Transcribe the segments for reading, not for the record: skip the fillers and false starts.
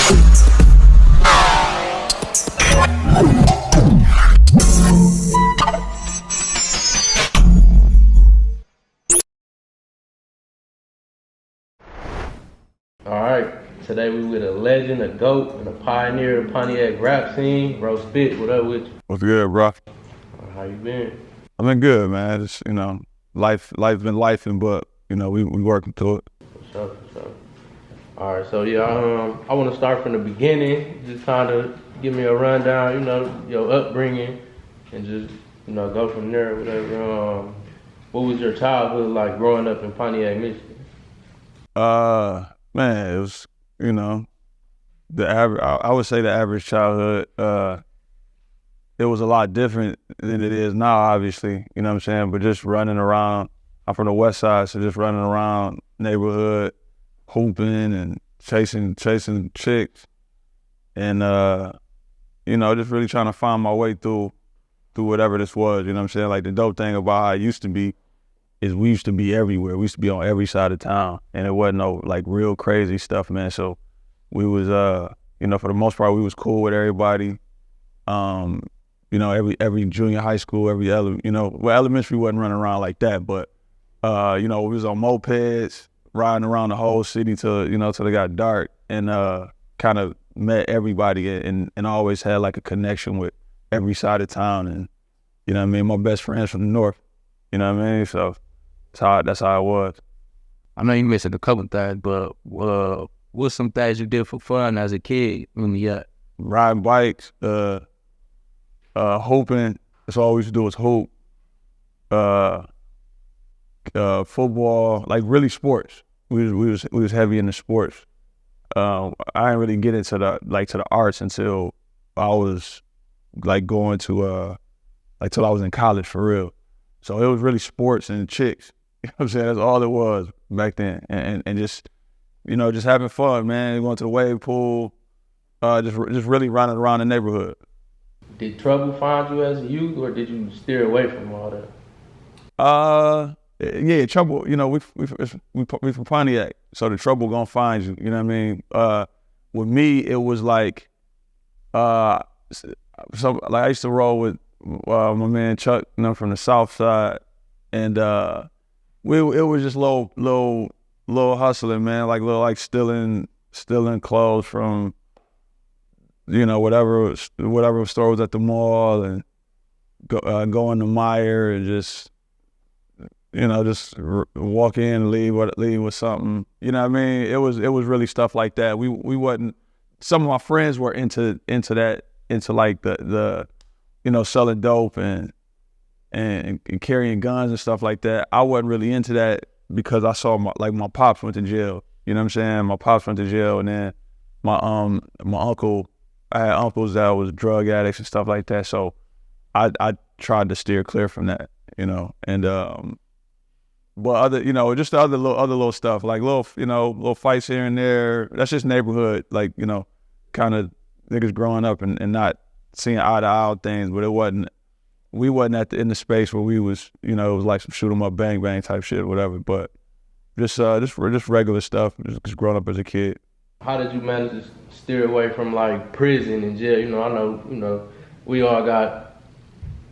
All right, today we with a legend, a GOAT, and a pioneer of the Pontiac rap scene. Bro Spit, what up with you? What's good, bro? How you been? I've been good, man. Just, life's been lifing, but, we working through it. For sure. All right, so yeah, I want to start from the beginning. Just kind of give me a rundown, your upbringing, and just, go from there, whatever. What was your childhood like growing up in Pontiac, Michigan? Man, it was, the average. I would say the average childhood. It was a lot different than it is now, obviously. You know what I'm saying? But just running around. I'm from the West Side, so just running around neighborhood, hooping and chasing chicks, and just really trying to find my way through whatever this was. You know what I'm saying? Like the dope thing about how it used to be is we used to be everywhere. We used to be on every side of town, and it wasn't no like real crazy stuff, man. So we was, for the most part, we was cool with everybody. Every junior high school, elementary wasn't running around like that, but we was on mopeds, riding around the whole city till it got dark, and kind of met everybody and always had like a connection with every side of town, and my best friends from the north, so that's how it was. I know you mentioned a couple things, but what's some things you did for fun as a kid when you got? Riding bikes, hooping. That's all we used to do was hoop. Football, like really sports. We was heavy into sports. I didn't really get into the arts until I was like going to till I was in college for real. So it was really sports and chicks. You know what I'm saying? That's all it was back then. And just, just having fun, man. Going to the wave pool, just really running around the neighborhood. Did trouble find you as a youth, or did you steer away from all that? Yeah, trouble. We from Pontiac, so the trouble gonna find you. You know what I mean? With me, it was like, I used to roll with my man Chuck, from the South Side, and it was just little hustling, man, like stealing clothes from, whatever store was at the mall, and going to Meyer and just walk in and leave with something. You know what I mean? It was really stuff like that. We wasn't. Some of my friends were into like the selling dope and carrying guns and stuff like that. I wasn't really into that because I saw my pops went to jail. You know what I'm saying? My pops went to jail, and then my uncle. I had uncles that was drug addicts and stuff like that. So I tried to steer clear from that, and but other, just the other little stuff, like little fights here and there. That's just neighborhood, like, kind of niggas growing up and not seeing eye to eye things. But we wasn't in the space where we was, it was like some shoot 'em up, bang bang type shit, or whatever. But just regular stuff, just growing up as a kid. How did you manage to steer away from like prison and jail? I know, we all got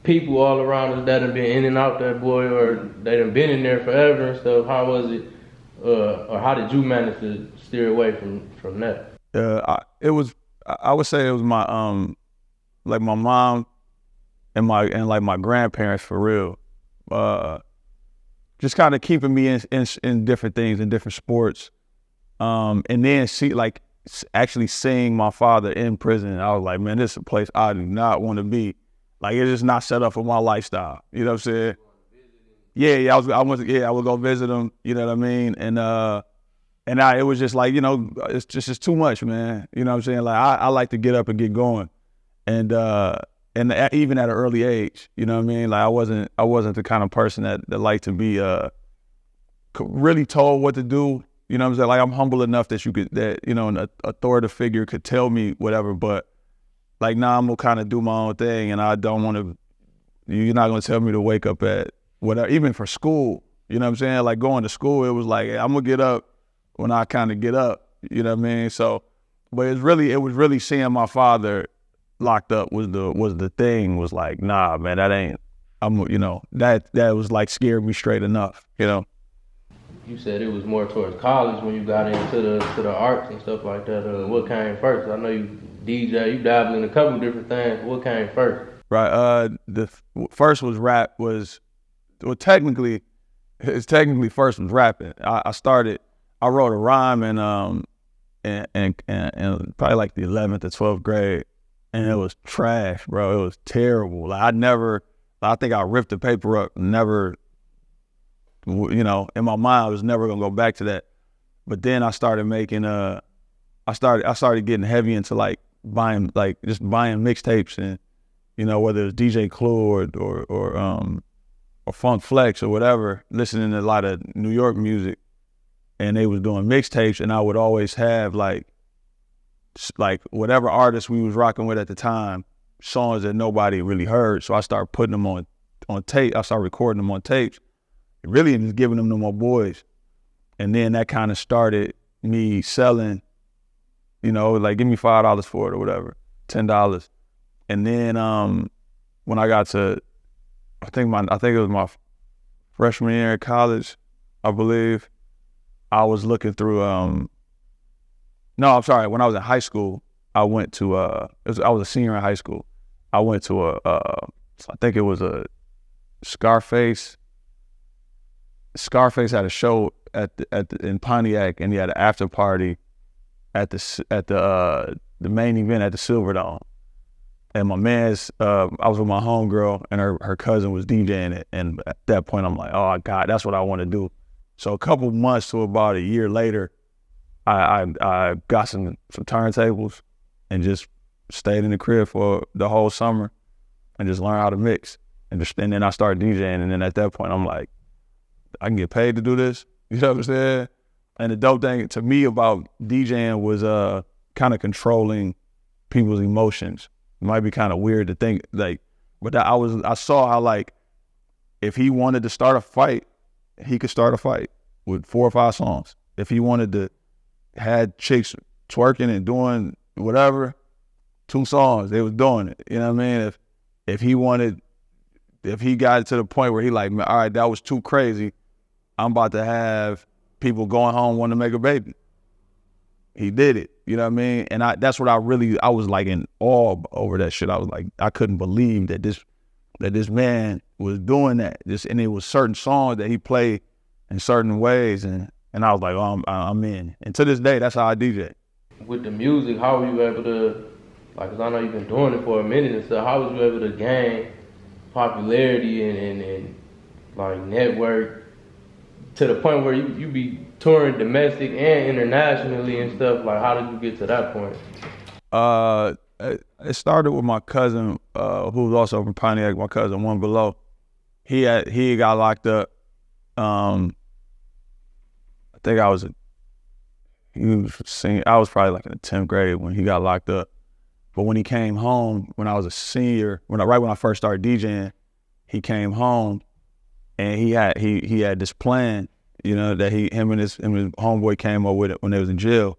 people all around us that have been in and out that boy, or they done been in there forever and stuff. How was it, or how did you manage to steer away from that? I would say it was my like my mom and my grandparents, for real. Just kind of keeping me in different things, in different sports. And then actually seeing my father in prison, I was like, man, this is a place I do not want to be. Like, it's just not set up for my lifestyle. You know what I'm saying? Yeah, I would go visit him. You know what I mean? And it was just like, it's just too much, man. You know what I'm saying? Like, I like to get up and get going, and even at an early age, you know what I mean? Like, I wasn't the kind of person that liked to be really told what to do. You know what I'm saying? Like, I'm humble enough that an authoritative figure could tell me whatever, but like, now I'm gonna kind of do my own thing, and I don't want to, you're not gonna tell me to wake up at whatever, even for school, you know what I'm saying? Like, going to school, it was like, hey, I'm gonna get up when I kind of get up, you know what I mean? So But it was really seeing my father locked up was the thing. Was like, nah, man, that ain't. That was like scared me straight enough. You said it was more towards college when you got into the arts and stuff like that. What came first? I know you DJ, you dabbled in a couple different things. What came first? Right. The first was rap. Technically first was rapping. I wrote a rhyme and probably like the 11th or 12th grade, and it was trash, bro. It was terrible. Like I think I ripped the paper up. Never, in my mind, I was never gonna go back to that. But then I started making I started getting heavy into like buying mixtapes and whether it was DJ Clue or Funk Flex or whatever, listening to a lot of New York music, and they was doing mixtapes, and I would always have like whatever artist we was rocking with at the time, songs that nobody really heard. So I started putting them on tape. I started recording them on tapes, really just giving them to my boys. And then that kind of started me selling, like give me $5 for it or whatever, $10. And then when I got to, I think it was my freshman year in college, I believe, I was looking through no, I'm sorry, when I was in high school, I went to I was a senior in high school. I went to I think it was a Scarface had a show in Pontiac, and he had an after party at the main event at the Silverdome. And my man's, I was with my homegirl, and her cousin was DJing it. And at that point, I'm like, oh God, that's what I want to do. So a couple months to about a year later, I got some turntables and just stayed in the crib for the whole summer and just learned how to mix. And then I started DJing. And then at that point, I'm like, I can get paid to do this. You know what I'm saying? And the dope thing to me about DJing was kind of controlling people's emotions. It might be kind of weird to think but I saw how like if he wanted to start a fight, he could start a fight with 4 or 5 songs. If he wanted to had chicks twerking and doing whatever, 2 songs, they was doing it. You know what I mean? If he got to the point where he like, all right, that was too crazy, I'm about to have people going home wanting to make a baby. He did it, you know what I mean? And that's what I was like in awe over that shit. I was like, I couldn't believe that this man was doing that. And it was certain songs that he played in certain ways, and I was like, oh, I'm in. And to this day, that's how I DJ. With the music, how were you able to, like, cause I know you've been doing it for a minute and stuff, how was you able to gain popularity and like network to the point where you be touring domestic and internationally and stuff? Like, how did you get to that point? It started with my cousin, who was also from Pontiac, my cousin, one below. He got locked up. I think I was probably like in the 10th grade when he got locked up. But when he came home, when I was a senior, right when I first started DJing, he came home and he had this plan, that him and his homeboy came up with it when they was in jail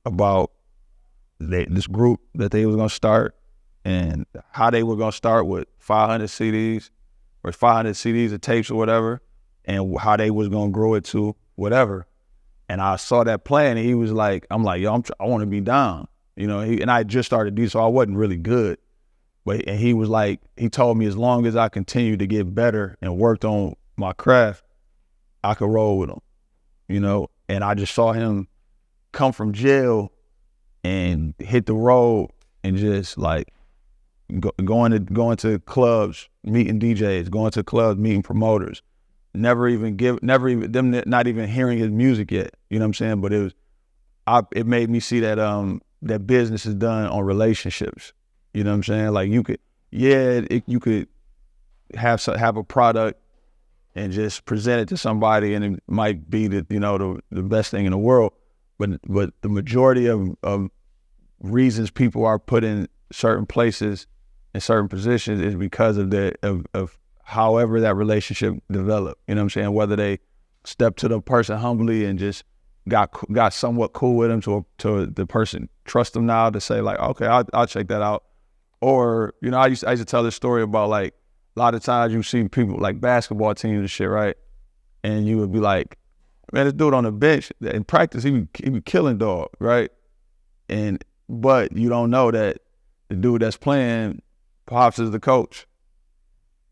about this group that they was gonna start and how they were gonna start with 500 CDs or 500 CDs of tapes or whatever, and how they was gonna grow it to whatever. And I saw that plan, and he was like, I'm like, yo, I want to be down, and I just started DJing, so I wasn't really good. And he was like, he told me as long as I continued to get better and worked on my craft, I could roll with him, and I just saw him come from jail and hit the road and just like going to clubs, meeting DJs, going to clubs, meeting promoters, not even hearing his music yet, you know what I'm saying? But it made me see that that business is done on relationships. You know what I'm saying? Like you could have a product and just present it to somebody, and it might be the best thing in the world. But the majority of reasons people are put in certain places in certain positions is because of however that relationship developed. You know what I'm saying? Whether they step to the person humbly and just got somewhat cool with him to the person trust him now to say like, okay, I'll check that out. Or, you know, I used to tell this story about like a lot of times you see people like basketball teams and shit, right? And you would be like, man, this dude on the bench in practice, he be killing dog, right? But you don't know that the dude that's playing pops is the coach.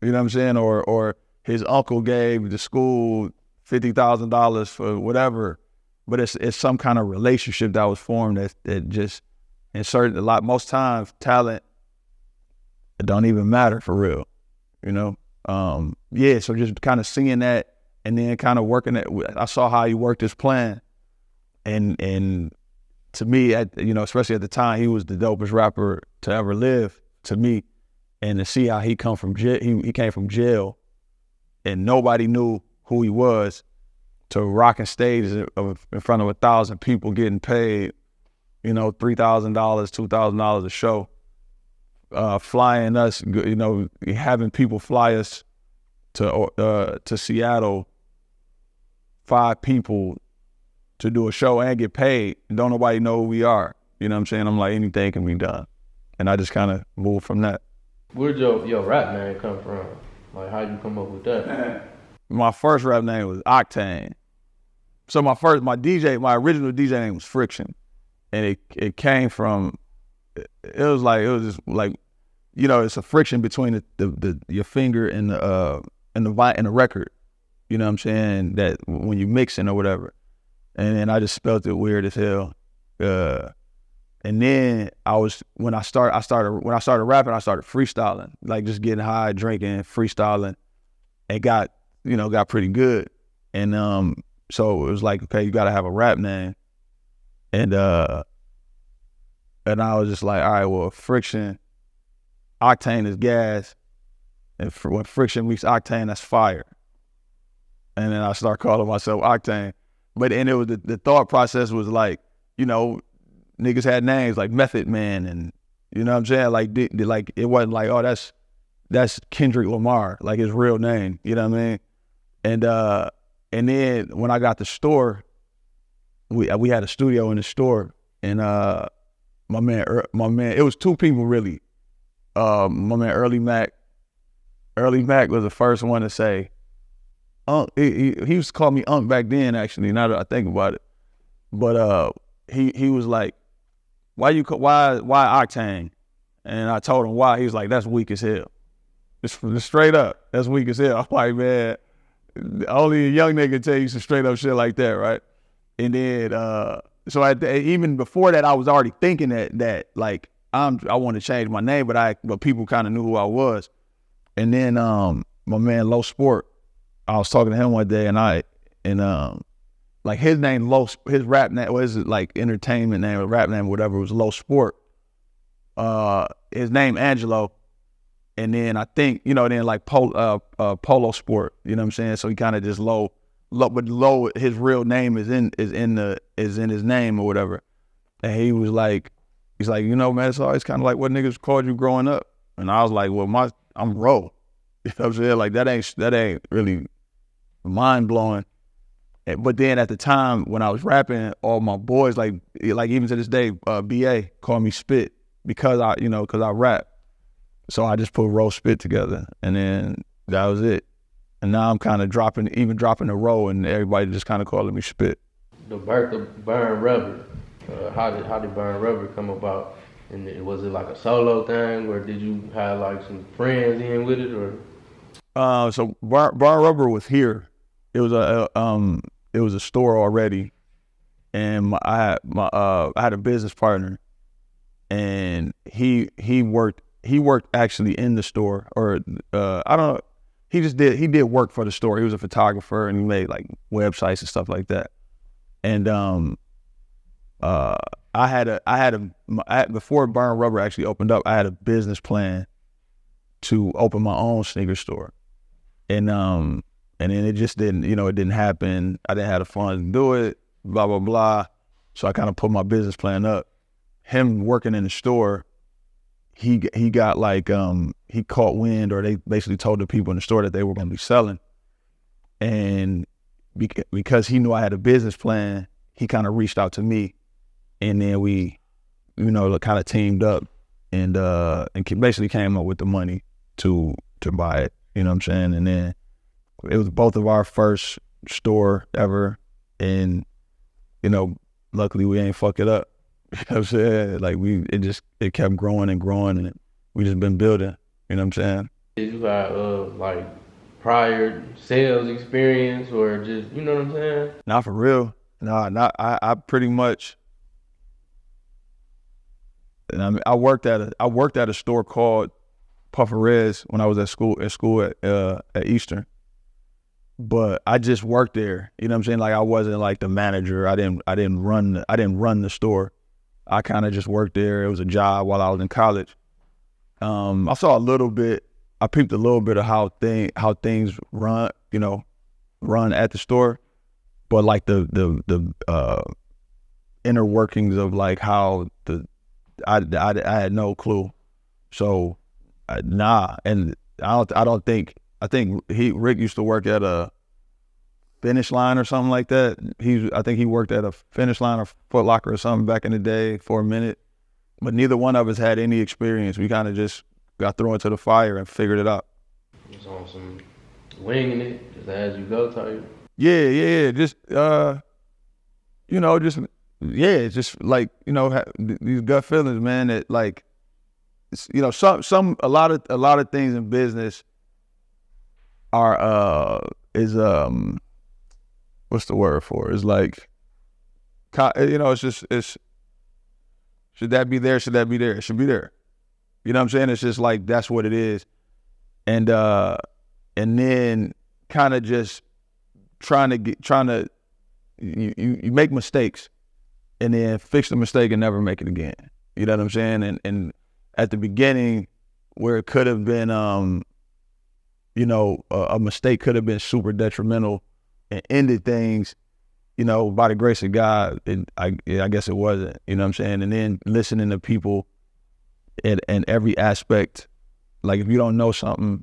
You know what I'm saying? Or his uncle gave the school $50,000 for whatever. But it's some kind of relationship that was formed that just most times talent, it don't even matter for real, you know? So just kind of seeing that and then kind of working it. I saw how he worked his plan. And to me, especially at the time, he was the dopest rapper to ever live to me. And to see how he come from jail, he came from jail and nobody knew who he was, to rocking stages in front of 1,000 people getting paid, $3,000, $2,000 a show, flying us, having people fly us to Seattle, 5 people to do a show and get paid, and don't nobody know who we are. You know what I'm saying? I'm like, anything can be done. And I just kind of moved from that. Where'd your rap name come from? Like, how'd you come up with that? My first rap name was Octane. So my original DJ name was Friction. And it came from, it was just like, it's a friction between your finger and the record. You know what I'm saying? That when you mixing or whatever. And then I just spelled it weird as hell. And then when I started rapping, I started freestyling, like just getting high, drinking, freestyling, and got pretty good. And so it was like, okay, you gotta have a rap name. And I was just like, all right, well, Friction, Octane is gas, and when Friction meets Octane, that's fire. And then I started calling myself Octane. And it was the thought process was like, niggas had names like Method Man, and you know what I'm saying? Like it wasn't like, oh, that's Kendrick Lamar, like his real name. You know what I mean? And then when I got the store, we had a studio in the store, and my man, it was 2 people really. My man Early Mac was the first one to say, Unc. He used to call me Unc back then, actually, now that I think about it. But he was like, why Octane? And I told him why. He was like, that's weak as hell. Just straight up, that's weak as hell. I'm like, man, only a young nigga tell you some straight up shit like that, right? And then even before that, I was already thinking that like I want to change my name, but people kind of knew who I was. And then my man Low Sport, I was talking to him one day, and like his name his rap name was like entertainment name or rap name or whatever, was Low Sport. His name Angelo, and then I think then like Polo Sport, you know what I'm saying? So he kind of just low, but Low, his real name is in his name or whatever. And he's like, man, it's always kind of like what niggas called you growing up. And I was like, well, I'm Ro. You know what I'm saying? Like that ain't really mind blowing. But then at the time when I was rapping, all my boys, like even to this day, BA call me Spit because I rap. So I just put Ro Spit together, and then that was it. And now I'm kind of dropping the Ro, and everybody just kind of calling me Spit. The birth of Burn Rubber, how did Burn Rubber come about? And was it like a solo thing, or did you have like some friends in with it, or? So Burn Rubber was here. It was a store already, and I had a business partner, and he worked actually in the store, or I don't know, he did work for the store. He was a photographer, and he made like websites and stuff like that. And before Burn Rubber actually opened up, I had a business plan to open my own sneaker store, and then it just didn't, it didn't happen. I didn't have the funds to do it, blah, blah, blah. So I kind of put my business plan up. Him working in the store, he got like, he caught wind, or they basically told the people in the store that they were going to be selling. And because he knew I had a business plan, he kind of reached out to me, and then we, you know, kind of teamed up and basically came up with the money to buy it. You know what I'm saying? And then it was both of our first store ever, and you know, luckily we ain't fuck it up. You know what I'm saying? Like it kept growing and growing, and we just been building. You know what I'm saying? Did you got like prior sales experience or just, you know what I'm saying? Not for real. No, not I pretty much. And I worked at a store called Puffer Reds when I was at school at Eastern. But I just worked there. You know what I'm saying? Like I wasn't like the manager. I didn't run the store. I kind of just worked there. It was a job while I was in college. I saw a little bit. I peeped a little bit of how things run. You know, run at the store. But like the inner workings of like how I had no clue. So nah, and I think Rick used to work at a Finish Line or something like that. I think he worked at a Finish Line or Foot Locker or something back in the day for a minute. But neither one of us had any experience. We kind of just got thrown into the fire and figured it out. Just on some winging it, just as you go type. Yeah. Just you know, just like, you know, these gut feelings, man. That like, you know, a lot of things in business are what's the word for it? It's like, you know, it's should that be there? Should that be there? It should be there. You know what I'm saying? It's just like that's what it is, and then kind of just trying to you make mistakes, and then fix the mistake and never make it again. You know what I'm saying? And at the beginning, where it could have been, you know, a mistake could have been super detrimental and ended things, you know, by the grace of God, I guess it wasn't. You know what I'm saying? And then listening to people in every aspect. Like if you don't know something,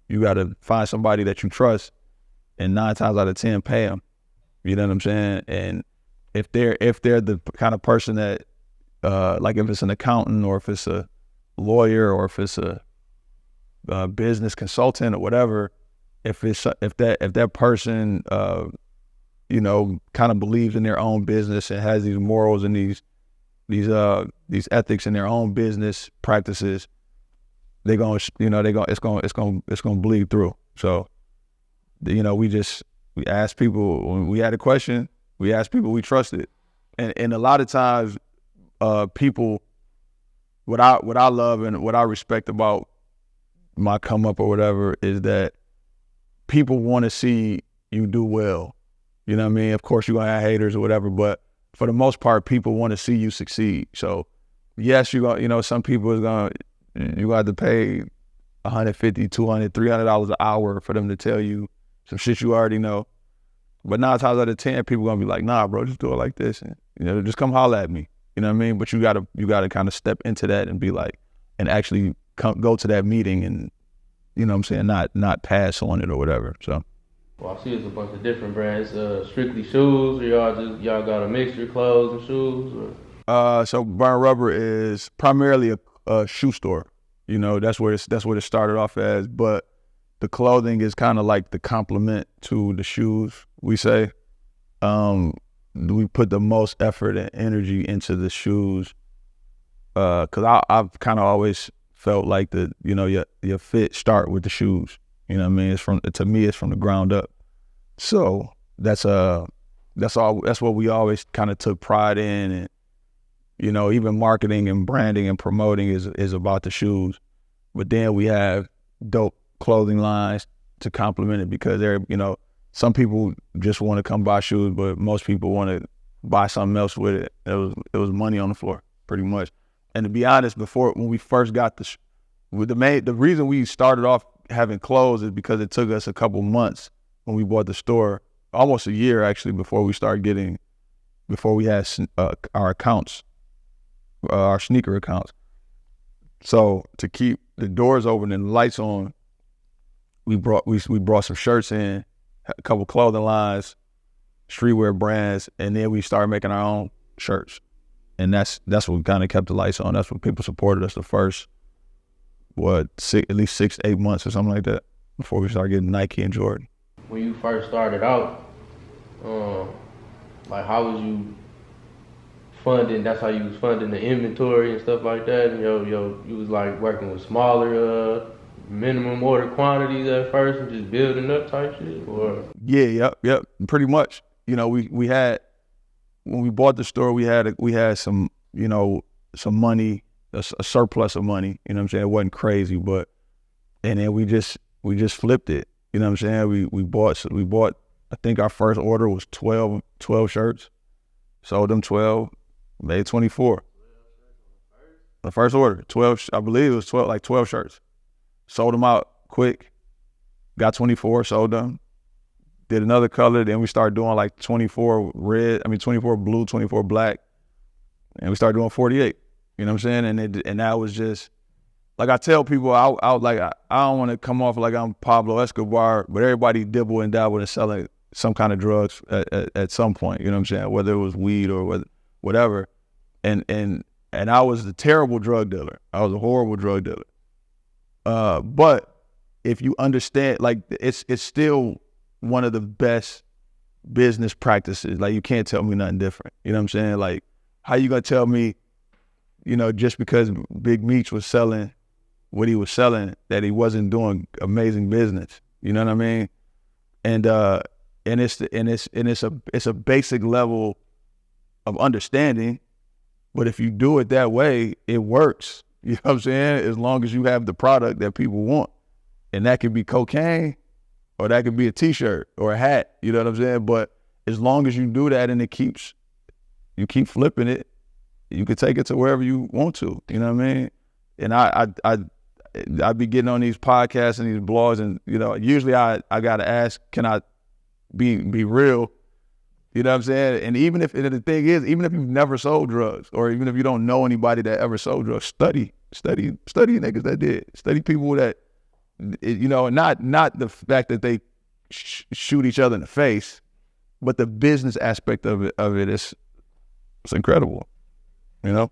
you got to find somebody that you trust, and 9 times out of 10, pay them. You know what I'm saying? And if they're the kind of person that, like if it's an accountant or if it's a lawyer or if it's a business consultant or whatever, if that person, you know, kind of believes in their own business and has these morals and these ethics in their own business practices, it's gonna bleed through. So, you know, we asked people when we had a question, we asked people we trusted, and a lot of times, people, what I love and what I respect about my come up or whatever is that people want to see you do well. You know what I mean? Of course, you're gonna have haters or whatever, but for the most part, people want to see you succeed. So, yes, some people you gonna have to pay $150, $200, $300 an hour for them to tell you some shit you already know. But 9 times out of 10, people gonna be like, nah, bro, just do it like this, and you know, just come holler at me. You know what I mean? But you gotta kind of step into that and be like, and actually go to that meeting and, you know what I'm saying, not pass on it or whatever. So. Well, I see it's a bunch of different brands. Strictly shoes, or y'all got a mixture of clothes and shoes? Or? So Burn Rubber is primarily a shoe store. You know, that's what it started off as. But the clothing is kind of like the complement to the shoes. We say, we put the most effort and energy into the shoes, because I've kind of always felt like your fit start with the shoes. You know what I mean? To me, it's from the ground up. So that's what we always kind of took pride in, and you know, even marketing and branding and promoting is about the shoes. But then we have dope clothing lines to complement it, because some people just want to come buy shoes, but most people want to buy something else with it. It was money on the floor, pretty much. And to be honest, when we first got the reason we started off having clothes is because it took us a couple months when we bought the store, almost a year actually, before we had our accounts, our sneaker accounts. So to keep the doors open and the lights on, we brought some shirts in, a couple clothing lines, streetwear brands, and then we started making our own shirts. And that's what kind of kept the lights on. That's what people supported us the first, at least 6 to 8 months or something like that before we started getting Nike and Jordan. When you first started out, like how was you funding? That's how you was funding the inventory and stuff like that. And you was like working with smaller minimum order quantities at first and just building up type shit, or? Yeah, yep, pretty much. You know, we had, when we bought the store, we had some, you know, some money, a surplus of money. You know what I'm saying? It wasn't crazy, and then we just flipped it. You know what I'm saying? We bought. I think our first order was 12 shirts. Sold them 12, made 24. The first order, 12. I believe it was 12 shirts. Sold them out quick. Got 24. Sold them. Did another color, then we started doing like 24 blue, 24 black, and we started doing 48. You know what I'm saying? And that was just, like I tell people, I don't want to come off like I'm Pablo Escobar, but everybody dibble and dabble and selling some kind of drugs at some point. You know what I'm saying? Whether it was weed or whatever. And I was a terrible drug dealer. I was a horrible drug dealer. But if you understand, like it's still one of the best business practices. Like, you can't tell me nothing different. You know what I'm saying? Like, how you gonna tell me, you know, just because Big Meech was selling what he was selling, that he wasn't doing amazing business? You know what I mean? And it's a basic level of understanding, but if you do it that way, it works. You know what I'm saying? As long as you have the product that people want, and that could be cocaine, or that could be a t-shirt or a hat, you know what I'm saying? But as long as you do that and you keep flipping it, you can take it to wherever you want to, you know what I mean? And I be getting on these podcasts and these blogs, and, you know, usually I gotta ask, can I be real? You know what I'm saying? And the thing is, even if you've never sold drugs, or even if you don't know anybody that ever sold drugs, study niggas that did. Study people that, you know, not the fact that they shoot each other in the face, but the business aspect of it is, it's incredible, you know?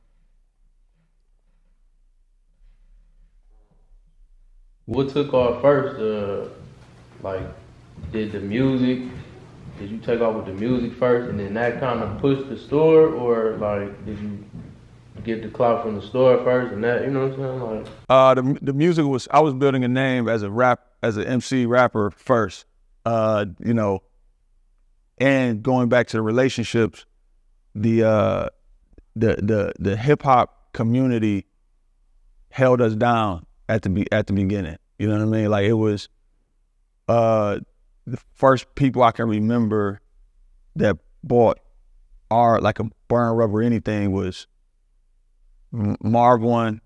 What took off first? Like, did you take off with the music first and then that kind of pushed the store, or like did you get the clout from the store first and that, you know what I'm saying? Like, the music was, I was building a name as an MC rapper first, you know, and going back to the relationships, the hip hop community held us down at the beginning. You know what I mean? Like, it was the first people I can remember that bought our, like, a Burn Rubber anything was Marv One,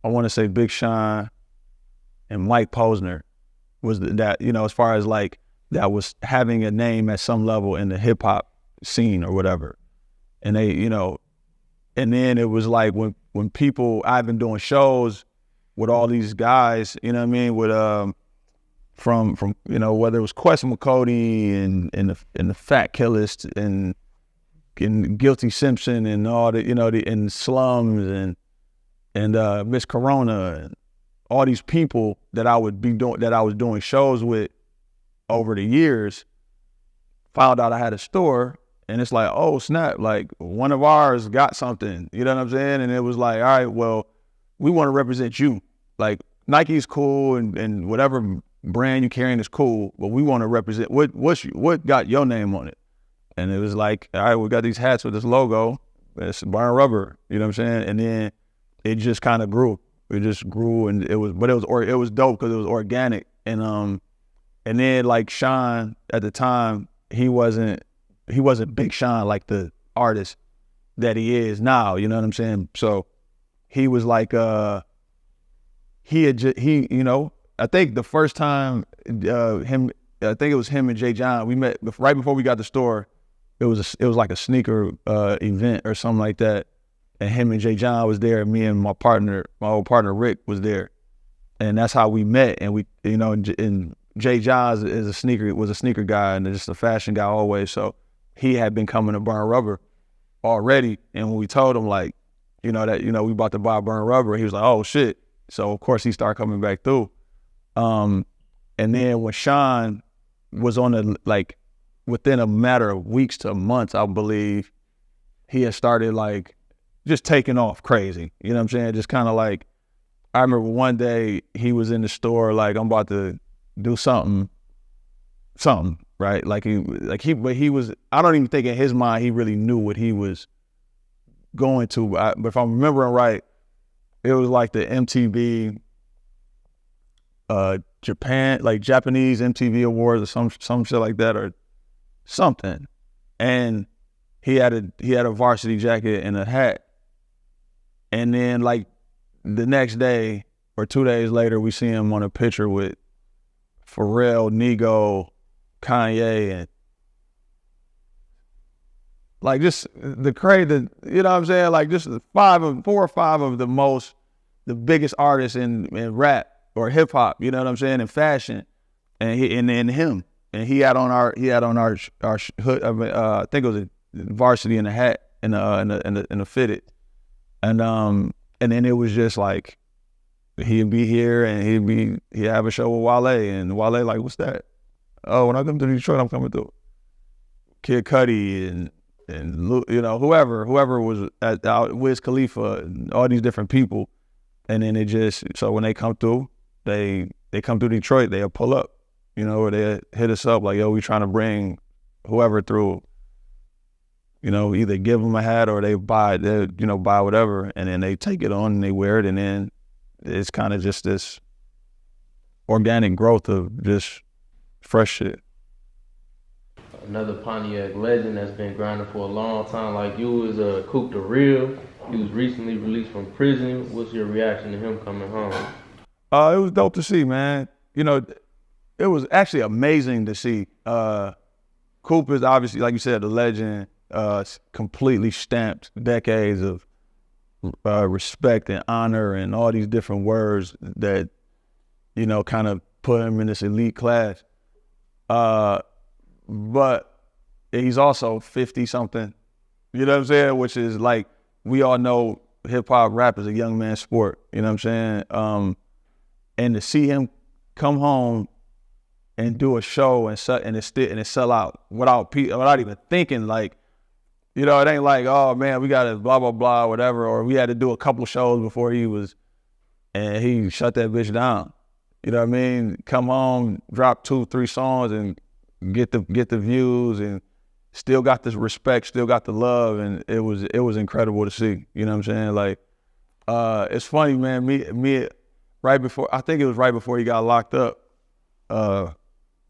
I want to say Big Sean, and Mike Posner was that, you know, as far as like that was having a name at some level in the hip hop scene or whatever. And they, you know, and then it was like when people, I've been doing shows with all these guys, you know what I mean, with from you know, whether it was Quest McCody and the Fat Killers and Guilty Simpson and all the, you know, and Slums and Miss Corona and all these people that I was doing shows with over the years, found out I had a store, and it's like, oh snap, like one of ours got something, you know what I'm saying? And it was like, all right, well, we want to represent you. Like, Nike's cool and whatever brand you carrying is cool, but we want to represent what got your name on it. And it was like, all right, we got these hats with this logo, it's Burn Rubber, you know what I'm saying? And then it just kind of grew. It just grew, and it was dope because it was organic. And then like Sean at the time, he wasn't Big Sean like the artist that he is now, you know what I'm saying? So he was like, you know, I think the first time I think it was him and Jay John, we met right before we got the store. It was like a sneaker event or something like that. And him and Jay John was there, and me and my old partner Rick was there. And that's how we met. And we, you know, and Jay Johns was a sneaker guy and just a fashion guy always. So he had been coming to Burn Rubber already. And when we told him like, we about to buy Burn Rubber, he was like, oh shit. So of course he started coming back through. And then when Sean was on within a matter of weeks to months, I believe, he had started like just taking off crazy. You know what I'm saying? Just kind of like, I remember one day he was in the store, like, I'm about to do something, right? But he was, I don't even think in his mind he really knew what he was going to. But if I'm remembering right, it was like the MTV, Japanese MTV Awards or some shit like that or something. And he had a varsity jacket and a hat. And then like the next day or 2 days later, we see him on a picture with Pharrell, Nigo, Kanye, and like just the crazy, you know what I'm saying? Like just 4 or 5 of the biggest artists in rap or hip hop, you know what I'm saying, in fashion, and him, and he had on our hood. I think it was a varsity and a hat and a fitted, and then it was just like he'd be here and he'd have a show with Wale, and Wale like, what's that? Oh, when I come to Detroit, I'm coming through. Kid Cudi and whoever was at Wiz Khalifa and all these different people, and then so when they come through, they come through Detroit, they'll pull up, or they hit us up like, yo, we trying to bring whoever through, either give them a hat or they buy whatever, and then they take it on and they wear it, and then it's kind of just this organic growth of just fresh shit. Another Pontiac legend that's been grinding for a long time like you is COOP the Real. He was recently released from prison. What's your reaction to him coming home? It was dope to see, man. It was actually amazing to see. COOP is obviously, like you said, a legend, completely stamped decades of respect and honor and all these different words that, kind of put him in this elite class. But he's also 50 something, you know what I'm saying? Which is like, we all know hip hop rap is a young man's sport, you know what I'm saying? And to see him come home and do a show and it sell out without even thinking, like, it ain't like, oh man, we got to blah, blah, blah, whatever, or we had to do a couple shows before and he shut that bitch down. You know what I mean? Come home, drop 2-3 songs and get the views, and still got this respect, still got the love, and it was incredible to see. You know what I'm saying? Like, it's funny, man. Me, right before, I think it was right before he got locked up.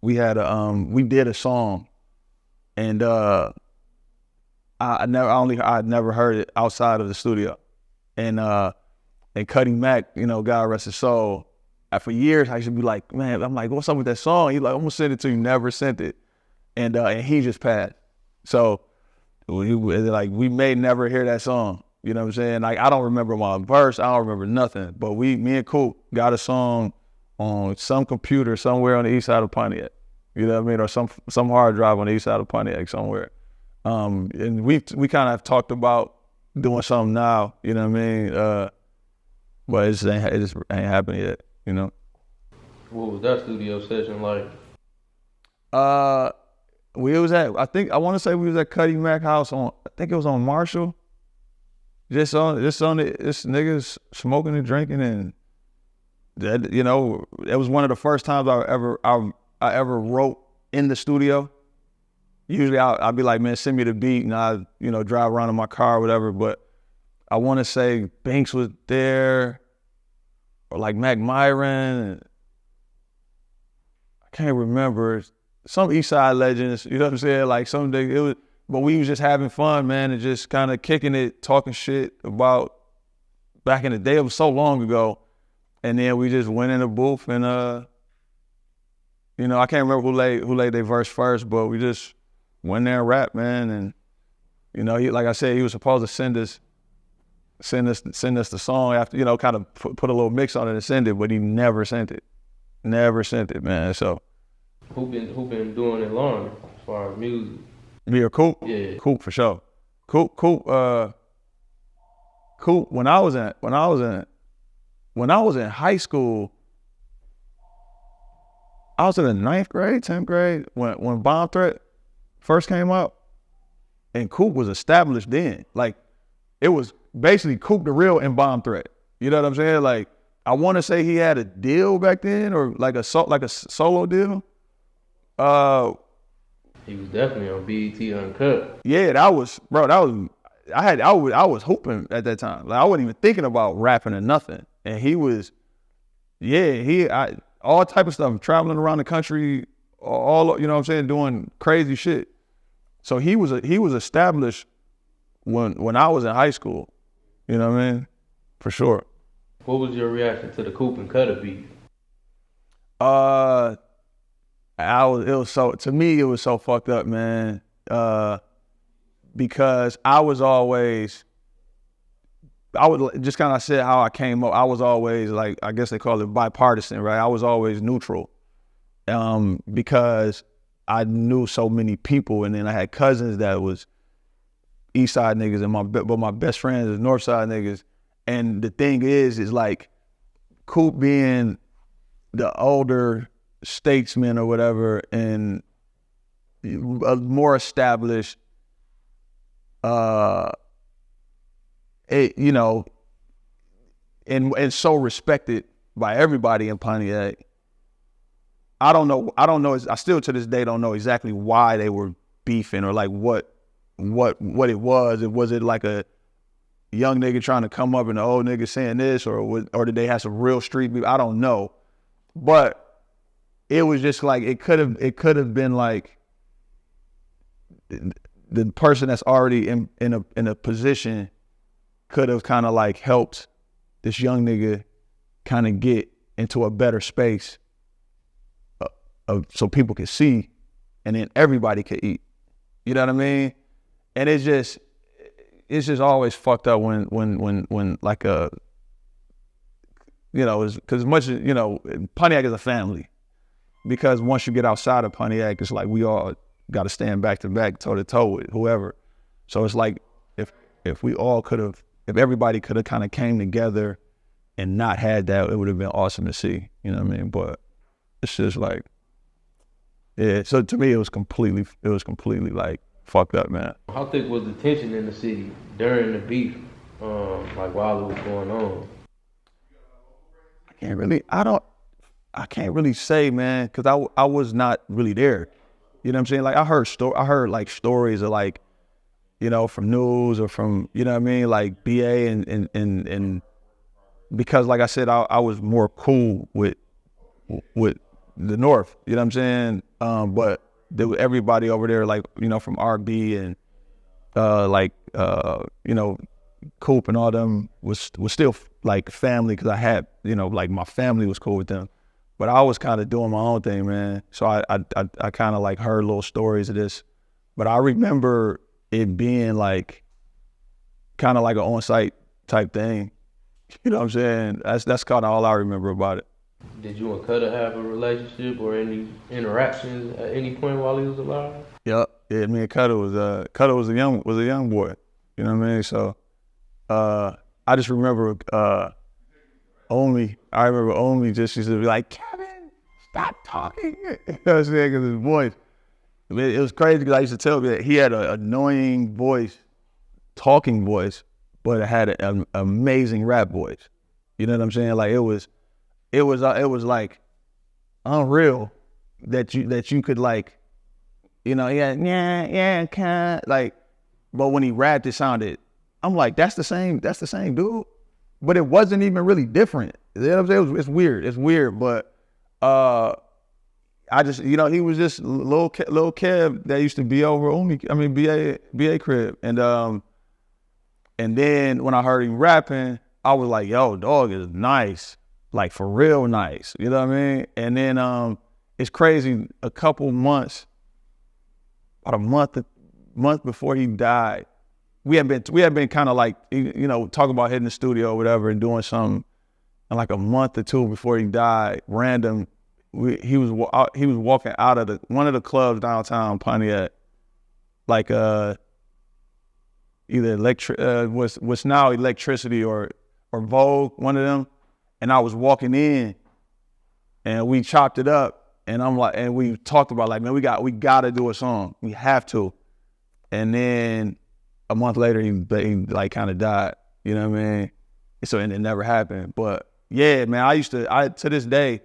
We did a song, and I'd never heard it outside of the studio, and Cuddy Mack, God rest his soul. For years, I used to be like, man, I'm like, what's up with that song? He's like, I'm gonna send it to you. Never sent it, and he just passed. So we may never hear that song. You know what I'm saying? Like, I don't remember my verse. I don't remember nothing. But me and COOP got a song on some computer somewhere on the east side of Pontiac. You know what I mean? Or some hard drive on the east side of Pontiac somewhere. And we kind of have talked about doing something now. You know what I mean? But it just ain't happened yet. What was that studio session like? I want to say we was at Cuddy Mack house I think it was on Marshall. Just on this niggas smoking and drinking, and that, it was one of the first times I ever wrote in the studio. Usually I'd be like, man, send me the beat, and I drive around in my car or whatever. But I want to say Banks was there, or like Mac Myron, I can't remember, some East Side legends, you know what I'm saying? Like but we was just having fun, man, and just kind of kicking it, talking shit about back in the day. It was so long ago. And then we just went in the booth and, I can't remember who laid their verse first, but we just went there and rapped, man. And, like I said, he was supposed to send us the song after, kind of put a little mix on it and send it, but he never sent it. Never sent it, man. So Who been doing it longer as far as music? Me or Coop? Yeah. Coop for sure. Coop. When I was in high school, I was in the 9th grade, 10th grade when Bomb Threat first came out, and Coop was established then. Like, it was basically Coop the Real and Bomb Threat. You know what I'm saying? Like, I want to say he had a deal back then, or like a solo deal. He was definitely on BET Uncut. Yeah, I was hooping at that time. Like, I wasn't even thinking about rapping or nothing. And he was, all type of stuff, traveling around the country, all, you know what I'm saying, doing crazy shit. So he was established when I was in high school. You know what I mean? For sure. What was your reaction to the Coop and KUTTA beef? To me, it was so fucked up, man. Because I would just kind of said how I came up. I was always, like, I guess they call it bipartisan, right? I was always neutral, because I knew so many people, and then I had cousins that was East Side niggas, and my best friends is North Side niggas. And the thing is like, Coop being the older statesman or whatever, and a more established, and so respected by everybody in Pontiac. I don't know. I still to this day don't know exactly why they were beefing, or like what it was. Was it like a young nigga trying to come up and the old nigga saying this, or did they have some real street beef? I don't know, but it was just like, it could have been like the person that's already in a position could have kind of like helped this young nigga kind of get into a better space, so people could see, and then everybody could eat. You know what I mean? And it's just always fucked up when like because much, Pontiac is a family, because once you get outside of Pontiac, it's like we all got to stand back to back, toe to toe with whoever. So it's like, if everybody could have kind of came together and not had that, it would have been awesome to see. You know what I mean? But it's just like, yeah. So to me, it was completely like fucked up, man. How thick was the tension in the city during the beef, like while it was going on? I can't really say, man, because I was not really there. You know what I'm saying? Like, I heard like stories of, like, from news or from, you know what I mean, like BA and because, like I said, I was more cool with the North, you know what I'm saying? But there was everybody over there, like, from RB and COOP and all them was still like family, because I had, like, my family was cool with them. But I was kind of doing my own thing, man. So I kind of like heard little stories of this. But I remember it being like kind of like an on-site type thing. You know what I'm saying? That's kind of all I remember about it. Did you and KUTTA have a relationship or any interactions at any point while he was alive? Yep. Yeah, me and KUTTA was a young boy. You know what I mean? So I just remember Only just used to be like, Kevin, stop talking. You know what I'm saying? Because his voice, I mean, it was crazy, because I used to tell him that he had an annoying voice, talking voice, but it had an amazing rap voice. You know what I'm saying? Like, it was like unreal that you could, like, he had like, but when he rapped, it sounded, I'm like, that's the same dude. But it wasn't even really different. You know what I'm saying? It's weird, but I just, he was just little Kev that used to be over BA crib. And then when I heard him rapping, I was like, yo, dog is nice. Like, for real nice. You know what I mean? And then it's crazy, about a month before he died, we had been kind of like, talking about hitting the studio or whatever and doing something. And like a month or two before he died, random, he was walking out of one of the clubs downtown Pontiac, like either what's now Electricity or Vogue, one of them. And I was walking in, and we chopped it up, and I'm like, and we talked about like, man, we got to do a song, we have to. And then a month later, he like kind of died. You know what I mean? So and it never happened. But yeah, man, I to this day,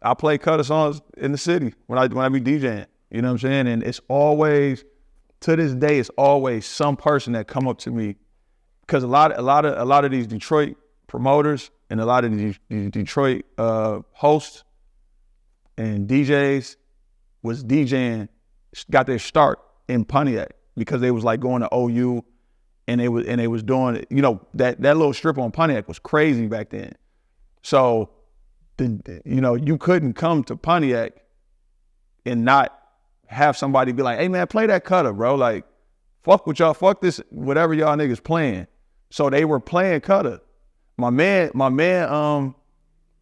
I play KUTTA songs in the city when I be DJing. You know what I'm saying? And it's always, to this day, it's always some person that come up to me, because a lot of these Detroit promoters and a lot of these Detroit hosts and DJs was DJing, got their start in Pontiac because they was like going to OU, and they was doing, you know, that little strip on Pontiac was crazy back then. So, you know, you couldn't come to Pontiac and not have somebody be like, hey man, play that KUTTA, bro. Like, fuck with y'all, fuck this, whatever y'all niggas playing. So they were playing KUTTA. My man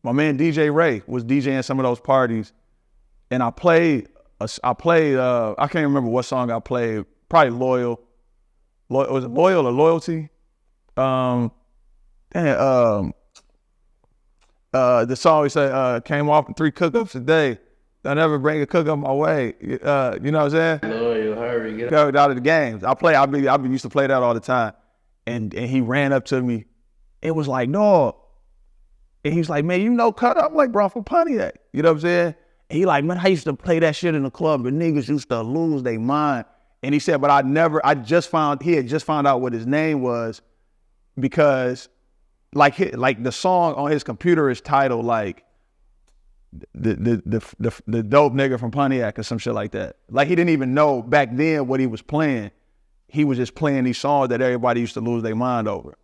DJ Ray was DJing some of those parties, and I played, I can't remember what song I played, probably Loyal. Was it Loyal or Loyalty? The song we said, came off in 3 cookups a day. They'll never bring a cookup my way. You know what I'm saying? Loyal, hurry, get out of the games. I used to play that all the time. And he ran up to me. It was like, no. And he was like, man, you know KUTTA? I'm like, bro, I'm from Pontiac. You know what I'm saying? And he like, man, I used to play that shit in the club, but niggas used to lose their mind. And he said, but he had just found out what his name was, because like the song on his computer is titled like the dope nigga from Pontiac or some shit like that. Like he didn't even know back then what he was playing. He was just playing these songs that everybody used to lose their mind over.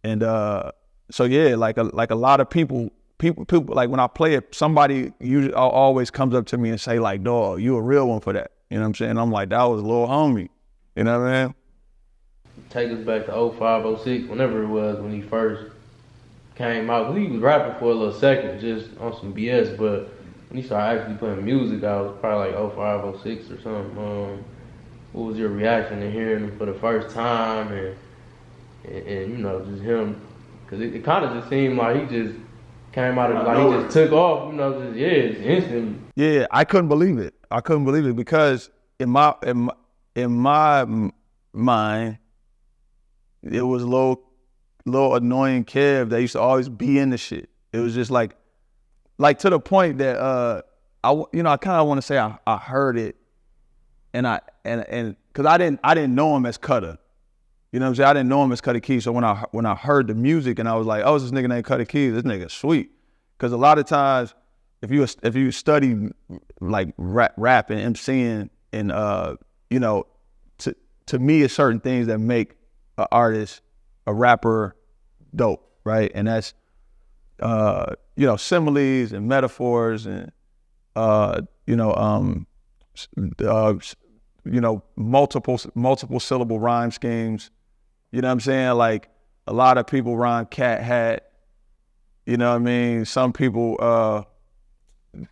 And so yeah, like a lot of people like when I play it, somebody usually always comes up to me and say like, dog, you a real one for that. You know what I'm saying? I'm like, that was a little homie. You know what I mean? Take us back to 05, 06, whenever it was when he first came out. He was rapping for a little second, just on some BS, but when he started actually playing music, I was probably like 05, 06 or something. What was your reaction to hearing him for the first time, and you know, just him? Because it kind of just seemed like he just came out of, like he just took off, you know, just, it's instantly. Yeah, I couldn't believe it. Because in my mind, it was a little annoying Kev that used to always be in the shit. It was just like to the point that I kind of want to say I heard it, and because I didn't know him as KUTTA. You know what I'm saying? I didn't know him as KUTTA Keys. So when I heard the music and I was like, oh, this nigga named KUTTA Keys. This nigga sweet. Because a lot of times, if you study like rap and MCing, and you know, to me, it's certain things that make an artist, a rapper, dope, right? And that's you know, similes and metaphors and you know, multiple syllable rhyme schemes. You know what I'm saying? Like a lot of people rhyme cat hat. You know what I mean? Some people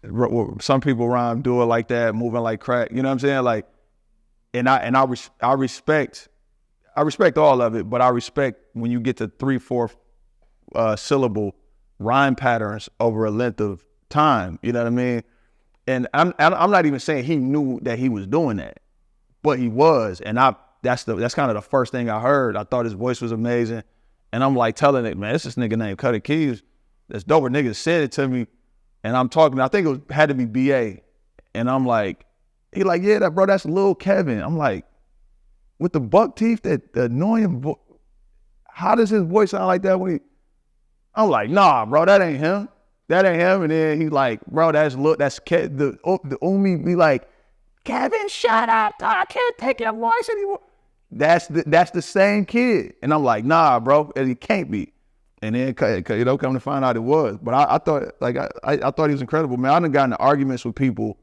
rhyme do it like that, moving like crack. You know what I'm saying? Like, and I respect all of it, but I respect when you get to 3-4 syllable rhyme patterns over a length of time. You know what I mean? And I'm not even saying he knew that he was doing that, but he was, and that's kind of the first thing I heard. I thought his voice was amazing, and I'm like telling it, man, it's this nigga named KUTTA Keys. This doper nigga said it to me, and I'm talking. I think had to be BA, and I'm like, he like, yeah, that bro, that's Lil Kevin. I'm like, with the buck teeth, that the annoying. How does his voice sound like that when he? I'm like, nah, bro, that ain't him. That ain't him. And then he's like, bro, that's the Umi be like, Kevin, shut up, I can't take your voice anymore. That's the same kid. And I'm like, nah, bro, and he can't be. And then, you know, come to find out it was. But I thought, like, I thought he was incredible, man. I done gotten into arguments with people,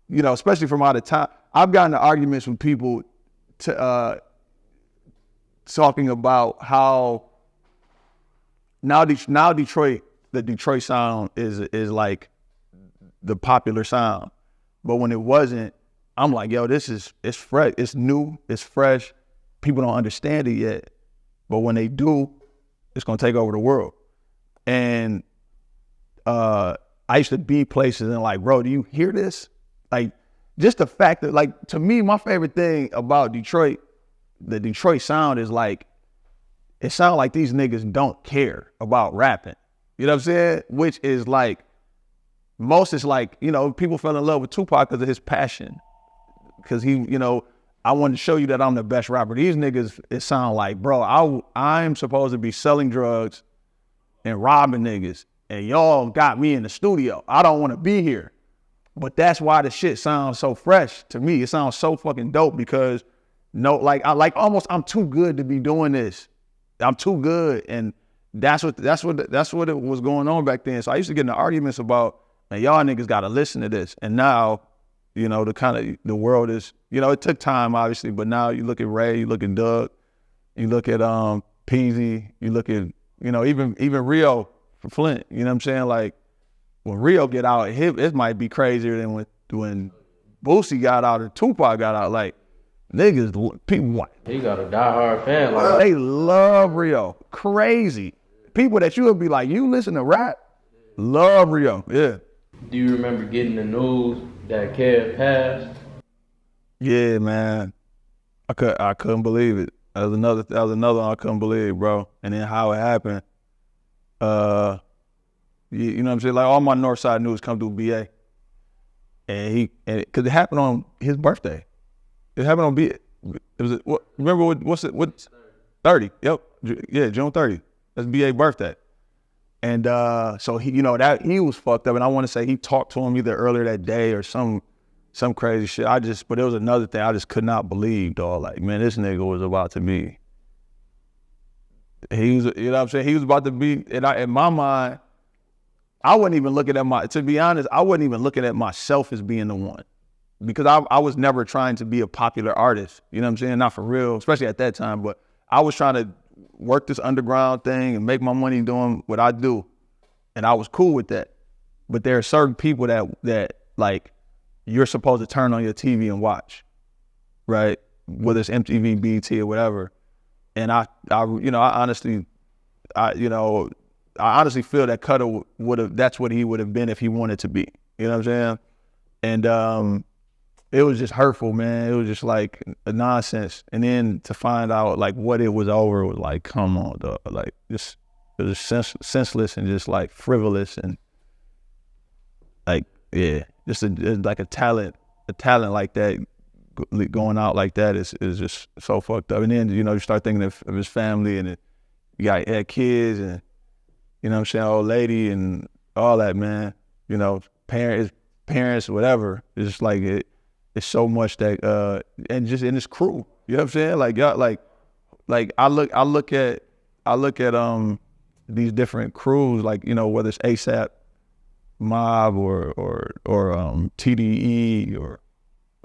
you know, especially from out of town. I've gotten into arguments with people talking about how now Detroit, the Detroit sound is like the popular sound. But when it wasn't, I'm like, yo, it's fresh, it's new, it's fresh. People don't understand it yet. But when they do, it's gonna take over the world. And I used to be places and like, bro, do you hear this? Like, just the fact that, like, to me, my favorite thing about Detroit, the Detroit sound is like, it sounds like these niggas don't care about rapping. You know what I'm saying? Which is like, most is like, you know, people fell in love with Tupac because of his passion. Because he, you know, I wanted to show you that I'm the best rapper. These niggas, it sound like, bro, I'm supposed to be selling drugs and robbing niggas, and y'all got me in the studio. I don't want to be here. But that's why the shit sounds so fresh to me. It sounds so fucking dope because I'm too good to be doing this. I'm too good. And that's what it was going on back then. So I used to get into arguments about, man, y'all niggas gotta listen to this. And now, you know, the world is, you know, it took time obviously, but now you look at Ray, you look at Doug, you look at Peasy, you look at, you know, even Rio from Flint, you know what I'm saying? Like, when Rio get out, it might be crazier than when Boosie got out or Tupac got out. Like, niggas, people, he got a diehard fan. Like, they love Rio. Crazy. People that you would be like, you listen to rap? Love Rio, yeah. Do you remember getting the news that Kev passed? Yeah, man. I couldn't believe it. That was another one I couldn't believe, bro. And then how it happened. You know what I'm saying? Like, all my Northside news come through BA. And cause it happened on his birthday. It happened on BA. Remember what's it? 30. Yep. Yeah, June 30th. That's BA birthday. And so he, you know, that he was fucked up. And I want to say he talked to him either earlier that day or some crazy shit. But it was another thing I just could not believe, dog. Like, man, this nigga was about to be. He was, you know what I'm saying? He was about to be, in my mind, I wasn't even looking at to be honest, I wasn't even looking at myself as being the one. Because I was never trying to be a popular artist. You know what I'm saying? Not for real, especially at that time. But I was trying to work this underground thing and make my money doing what I do. And I was cool with that. But there are certain people that like, you're supposed to turn on your TV and watch, right? Whether it's MTV, BET, or whatever. And I honestly feel that KUTTA that's what he would have been if he wanted to be. You know what I'm saying? And it was just hurtful, man. It was just like a nonsense. And then to find out like what it was over was like, come on, dog. Like, just, it was senseless and just like frivolous and like, yeah, just like a talent like that going out like that is just so fucked up. And then, you know, you start thinking of his family and he had kids and, you know what I'm saying, old lady and all that, man. You know, parents, whatever. It's just like it's so much that and just in his crew. You know what I'm saying? Like, y'all, like I look at these different crews, like, you know, whether it's ASAP Mob or TDE or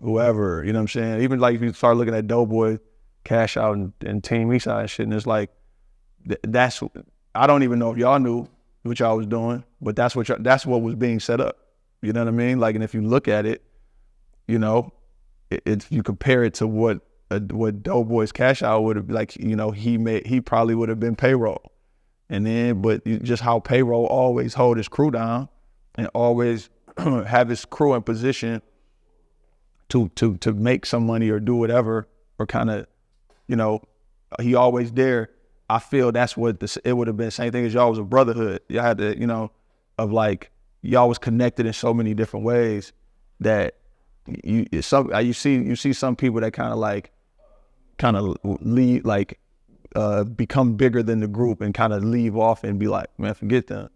whoever, you know what I'm saying? Even like if you start looking at Doughboy, Cash Out and Team Eastside and shit, and it's like that's, I don't even know if y'all knew what y'all was doing, but that's what was being set up. You know what I mean? Like, and if you look at it, you know, if you compare it to what Doughboy's Cash Out would have, like, you know, he probably would have been payroll. And then, but just how payroll always hold his crew down and always have his crew in position to make some money or do whatever, or kind of, you know, he always there. I feel that's what it would have been. Same thing as y'all was a brotherhood. Y'all had to, you know, of like, y'all was connected in so many different ways that you see some people that kind of leave, like, become bigger than the group and kind of leave off and be like, man, forget them.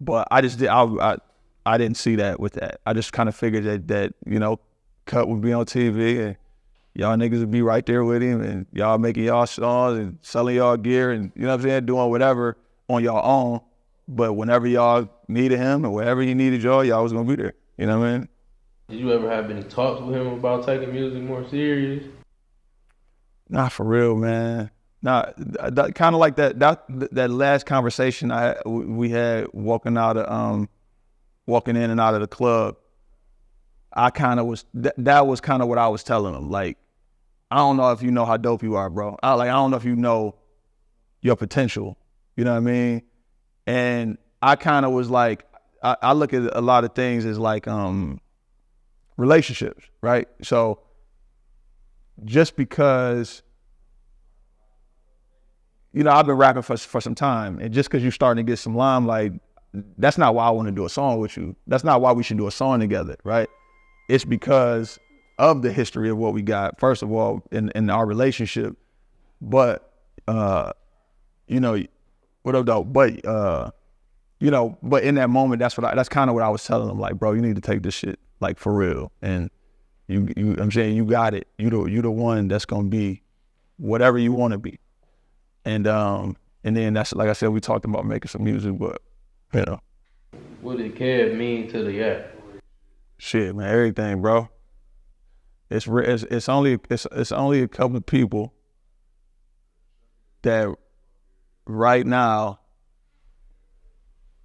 But I didn't see that with that. I just kind of figured that you know, KUTTA would be on TV and y'all niggas would be right there with him and y'all making y'all songs and selling y'all gear and, you know what I'm saying, doing whatever on y'all own. But whenever y'all needed him or wherever he needed y'all was gonna be there. You know what I mean? Did you ever have any talks with him about taking music more serious? Nah, for real, man. Nah, kind of like that last conversation we had walking out of walking in and out of the club, I kind of was, that was kind of what I was telling them. Like, I don't know if you know how dope you are, bro. I don't know if you know your potential. You know what I mean? And I kind of was like, I look at a lot of things as like relationships, right? So just because, you know, I've been rapping for some time, and just because you're starting to get some limelight, that's not why I want to do a song with you. That's not why we should do a song together, right? It's because of the history of what we got, first of all, in our relationship. But, you know, what up, though? But, you know, but in that moment, that's kind of what I was telling them. Like, bro, you need to take this shit like for real. And I'm saying you got it. You the one that's gonna be whatever you want to be. And then that's, like I said, we talked about making some music, but you know. What did Kev mean to the Yak? Shit, man, everything, bro. It's only a couple of people that right now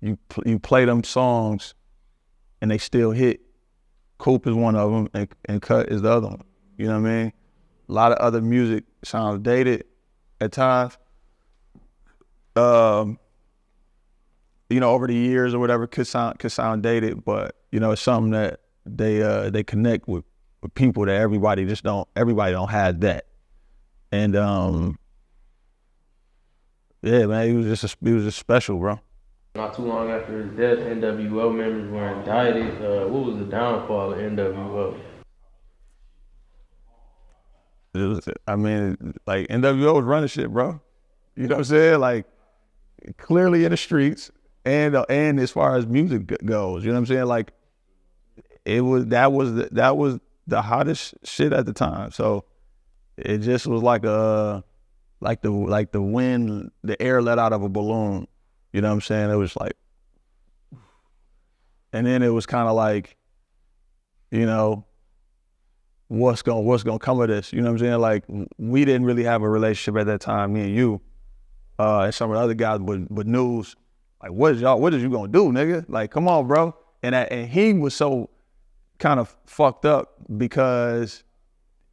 you play them songs and they still hit. COOP is one of them, and KUTTA is the other one. You know what I mean? A lot of other music sounds dated at times. You know, over the years or whatever could sound dated, but you know, it's something that they connect with people that everybody don't have that. And yeah, man, he was just special, bro. Not too long after his death, NWO members were indicted. What was the downfall of NWO? I mean, like, NWO was running shit, bro. You know what I'm saying? Like, clearly in the streets and as far as music goes, you know what I'm saying? Like, that was the hottest shit at the time. So it just was like the wind, the air let out of a balloon. You know what I'm saying? It was like, and then it was kind of like, you know, what's gonna come of this? You know what I'm saying? Like, we didn't really have a relationship at that time, me and you, and some of the other guys with news. Like, what is you gonna do, nigga? Like, come on, bro. And he was so kind of fucked up because,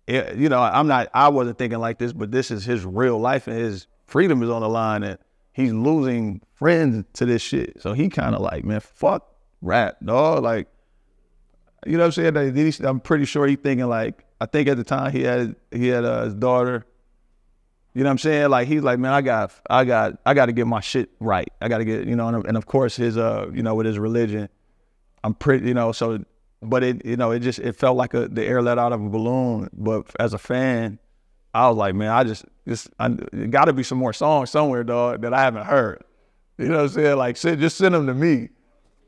you know, I wasn't thinking like this, but this is his real life and his freedom is on the line, and he's losing friends to this shit. So he kind of like, man, fuck rap, dog. Like, you know what I'm saying? I'm pretty sure he thinking like, I think at the time he had his daughter. You know what I'm saying? Like, he's like, man, I got to get my shit right. I got to get, you know, and of course his, you know, with his religion, I'm pretty, you know, so, but it, you know, it felt like the air let out of a balloon. But as a fan, I was like, man, it got to be some more songs somewhere, dog, that I haven't heard. You know what I'm saying? Like, just send them to me.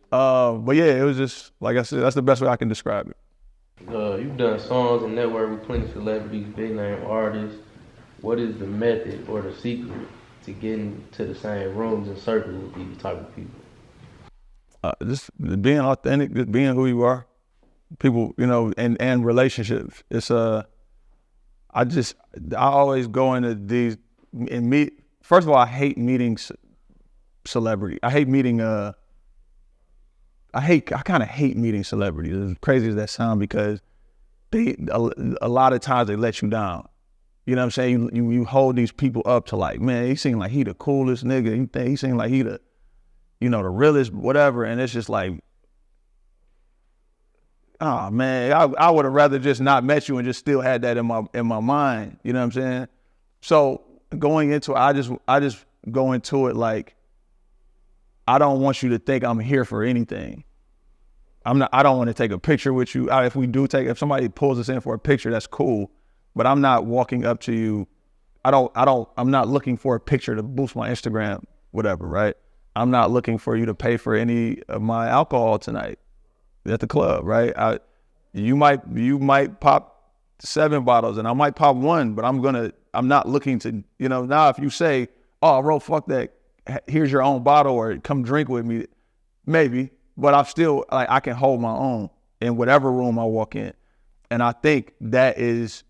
But yeah, it was just, like I said, that's the best way I can describe it. You've done songs and networked with plenty of celebrities, big name artists. What is the method or the secret to getting to the same rooms and circles with these type of people? Just being authentic, just being who you are. People, you know, and relationships. It's I always go into these and meet. First of all, I hate meeting celebrity. I kind of hate meeting celebrities. As crazy as that sounds, because a lot of times they let you down. You know what I'm saying? You hold these people up to like, man, he seemed like he the coolest nigga. He seemed like he the, you know, the realest, whatever. And it's just like, oh man, I would have rather just not met you and just still had that in my mind. You know what I'm saying? So going into it, I just go into it like, I don't want you to think I'm here for anything. I don't want to take a picture with you. If somebody pulls us in for a picture, that's cool. But I'm not walking up to you. I'm not looking for a picture to boost my Instagram, whatever, right? I'm not looking for you to pay for any of my alcohol tonight at the club, right? You might pop 7 bottles and I might pop 1, but I'm not looking to, you know, now if you say, oh, bro, fuck that, here's your own bottle or come drink with me, maybe, but I'm still, like, I can hold my own in whatever room I walk in. And I think that is,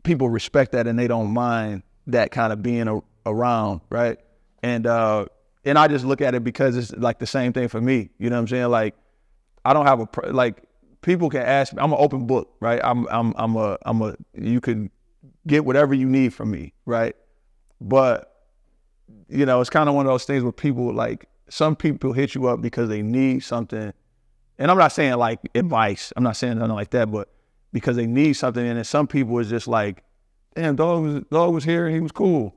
people respect that and they don't mind that kind of being around, right? And I just look at it because it's like the same thing for me. You know what I'm saying? Like, I don't have like people can ask me. I'm an open book, right? You could get whatever you need from me, right? But you know, it's kind of one of those things where people like some people hit you up because they need something, and I'm not saying like advice. I'm not saying nothing like that, but because they need something, and then some people is just like, damn, dog was here and he was cool.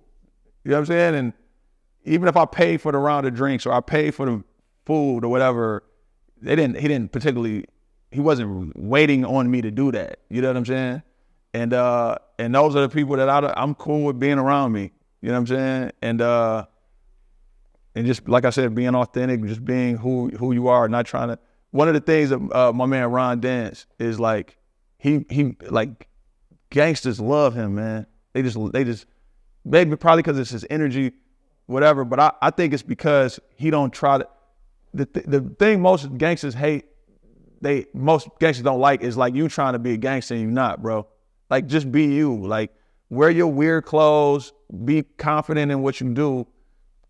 You know what I'm saying? And even if I paid for the round of drinks or I paid for the food or whatever, he wasn't waiting on me to do that. You know what I'm saying? And those are the people that I'm cool with being around me. You know what I'm saying? And just like I said, being authentic, just being who you are, not trying to. One of the things that my man Ron Dance is like, he like gangsters love him, man. They just maybe probably because it's his energy, whatever. But I think it's because he don't try to. The thing most gangsters hate, most gangsters don't like is like you trying to be a gangster and you're not, bro. Like just be you. Like wear your weird clothes, be confident in what you do,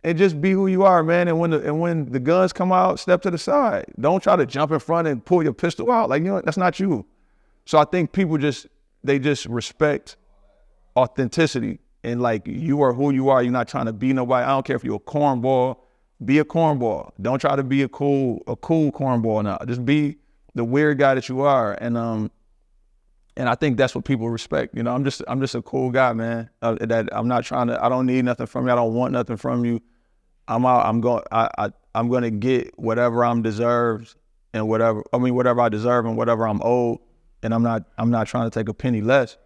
and just be who you are, man. And when the guns come out, step to the side. Don't try to jump in front and pull your pistol out. Like, you know, that's not you. So I think people just respect authenticity and like you are who you are. You're not trying to be nobody. I don't care if you're a cornball, be a cornball. Don't try to be a cool cornball now. Just be the weird guy that you are. And I think that's what people respect. You know, I'm just a cool guy, man. That I'm not trying to. I don't need nothing from you. I don't want nothing from you. I'm going to get whatever I'm deserved and whatever I deserve and whatever I'm owed. And I'm not trying to take a penny less.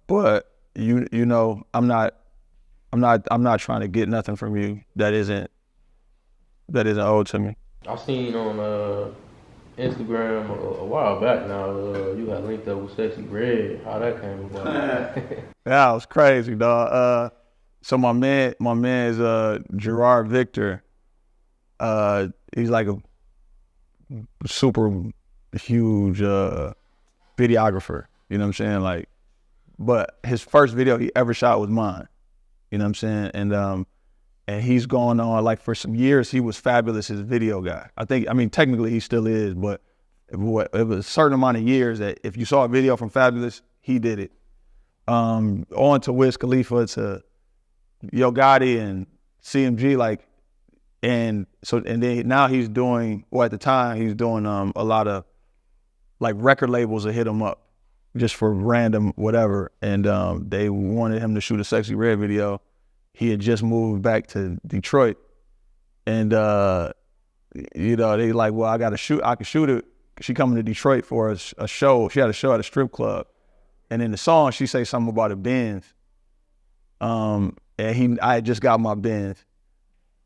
But you know, I'm not trying to get nothing from you that isn't owed to me. I seen on Instagram a while back now, you had linked up with Sexyy Red. How that came about? That was crazy, dog. So my man is Gerard Victor. He's like a super huge videographer. You know what I'm saying? Like, but his first video he ever shot was mine. You know what I'm saying? And he's going on, like, for some years, he was Fabulous, his video guy. I mean, technically he still is, but it was a certain amount of years that if you saw a video from Fabulous, he did it. On to Wiz Khalifa, to Yo Gotti and CMG, like, and then now he's doing, or at the time, he's doing a lot of, like, record labels that hit him up just for random whatever, and they wanted him to shoot a Sexyy Red video. He had just moved back to Detroit, and you know, they like, well, I can shoot it. She coming to Detroit for a show. She had a show at a strip club, and in the song she say something about a Benz. And I had just got my Benz,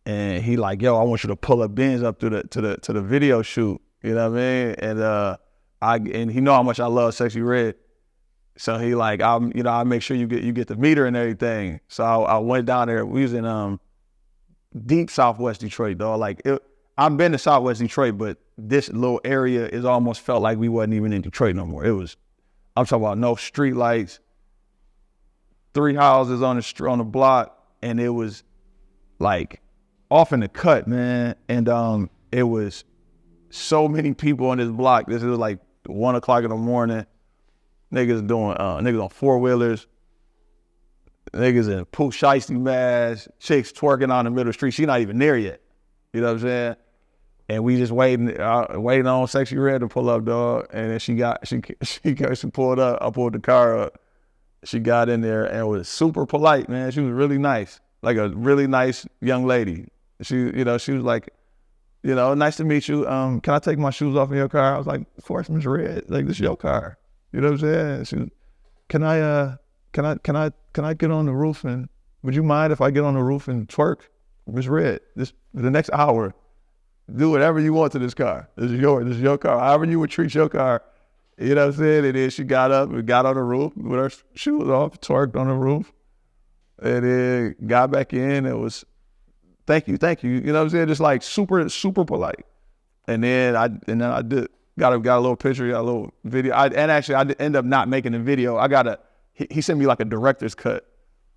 and he like, yo, I want you to pull a Benz up to the video shoot. You know what I mean? And he know how much I love Sexyy Red. So he like, I'll make sure you get the meter and everything. So I went down there. We was in deep Southwest Detroit, dog. Like, I've been to Southwest Detroit, but this little area is almost felt like we wasn't even in Detroit no more. I'm talking about no street lights, 3 houses on the block, and it was like off in the cut, man. And it was so many people on this block. This was like 1 o'clock in the morning. Niggas on 4-wheelers, niggas in Pooh Shiesty masks, chicks twerking on the middle of the street. She not even there yet. You know what I'm saying? And we just waiting on Sexyy Red to pull up, dog. And then she pulled up. I pulled the car up. She got in there and was super polite, man. She was really nice, like a really nice young lady. She was like, you know, nice to meet you. Can I take my shoes off in your car? I was like, of course, Ms. Red. Like, this is your car. You know what I'm saying? She was, can I get on the roof, and would you mind if I get on the roof and twerk? Ms. Red, the next hour, do whatever you want to this car. This is your car. However you would treat your car. You know what I'm saying? And then she got up and got on the roof with her shoes off, twerked on the roof, and then got back in. It was, thank you. You know what I'm saying? Just like super, super polite. And then I did. Got a little picture, got a little video. I end up not making the video. He sent me like a director's cut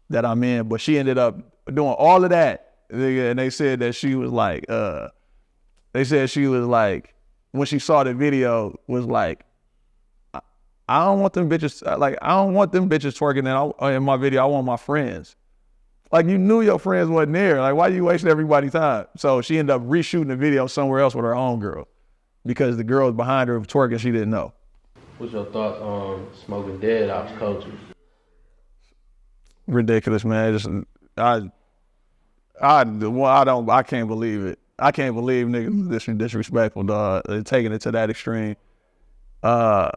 that I'm in, but she ended up doing all of that. And they said that she was like, when she saw the video, was like, I don't want them bitches, like, I don't want them bitches twerking in my video. I want my friends. Like, you knew your friends wasn't there. Like, why you wasting everybody's time? So she ended up reshooting the video somewhere else with her own girl because the girl was behind her twerking, she didn't know. What's your thoughts on smoking dead ops culture? Ridiculous, man. Just, I can't believe it. I can't believe niggas this disrespectful, dog. They're taking it to that extreme. I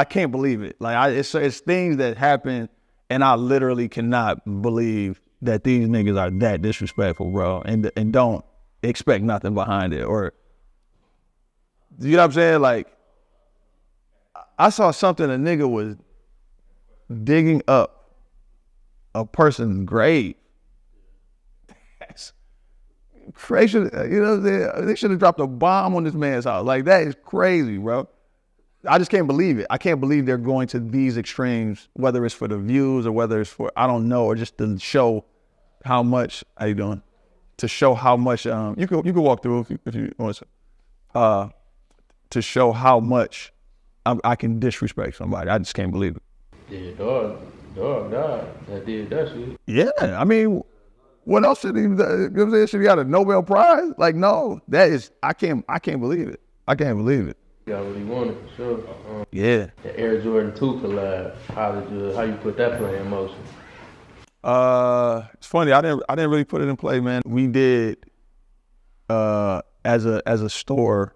can't believe it. Like, it's things that happen, and I literally cannot believe that these niggas are that disrespectful, bro, and don't expect nothing behind it. Or, you know what I'm saying? Like, I saw something, a nigga was digging up a person's grave. That's crazy. You know what I'm saying? They should have dropped a bomb on this man's house. Like, that is crazy, bro. I just can't believe it. I can't believe they're going to these extremes, whether it's for the views or whether it's for, I don't know, or just to show how much, how you doing? To show how much, you could walk through if you want to show how much I can disrespect somebody. I just can't believe it. Yeah, dog died. That did that shit. Yeah, I mean, what else should he, you know what I'm saying? Should he got a Nobel Prize? Like, no, that is, I can't believe it. I can't believe it. Got what he wanted for sure. Yeah. The Air Jordan 2 collab. How you put that play in motion? It's funny. I didn't really put it in play, man. We did as a store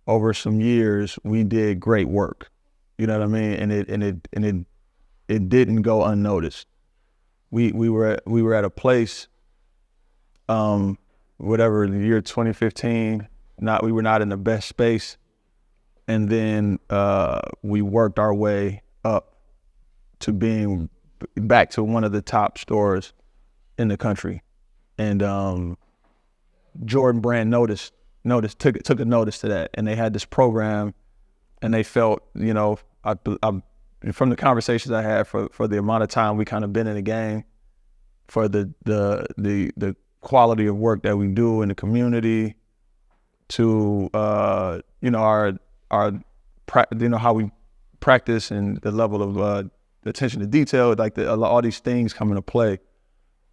over some years. We did great work. You know what I mean? And it didn't go unnoticed. We were at a place, whatever, in the year 2015. We were not in the best space. And then we worked our way up to being back to one of the top stores in the country. And Jordan Brand took a notice to that. And they had this program, and they felt, you know, from the conversations I had for the amount of time we kind of been in the game, for the quality of work that we do in the community, to you know, how we practice and the level of attention to detail, like all these things come into play.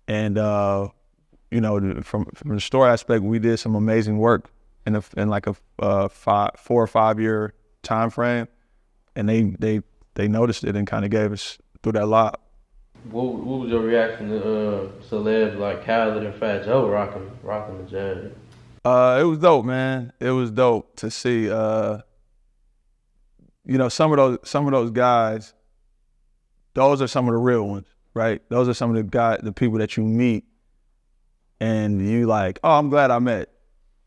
And you know, from the store aspect, we did some amazing work in like a 4 or 5 year time frame, and they noticed it and kind of gave us through that lot. What was your reaction to celebs like Khaled and Fat Joe rocking the jazz? It was dope, man. It was dope to see. You know, some of those guys, those are some of the real ones, right? Those are some of the people that you meet, and you like, oh, I'm glad I met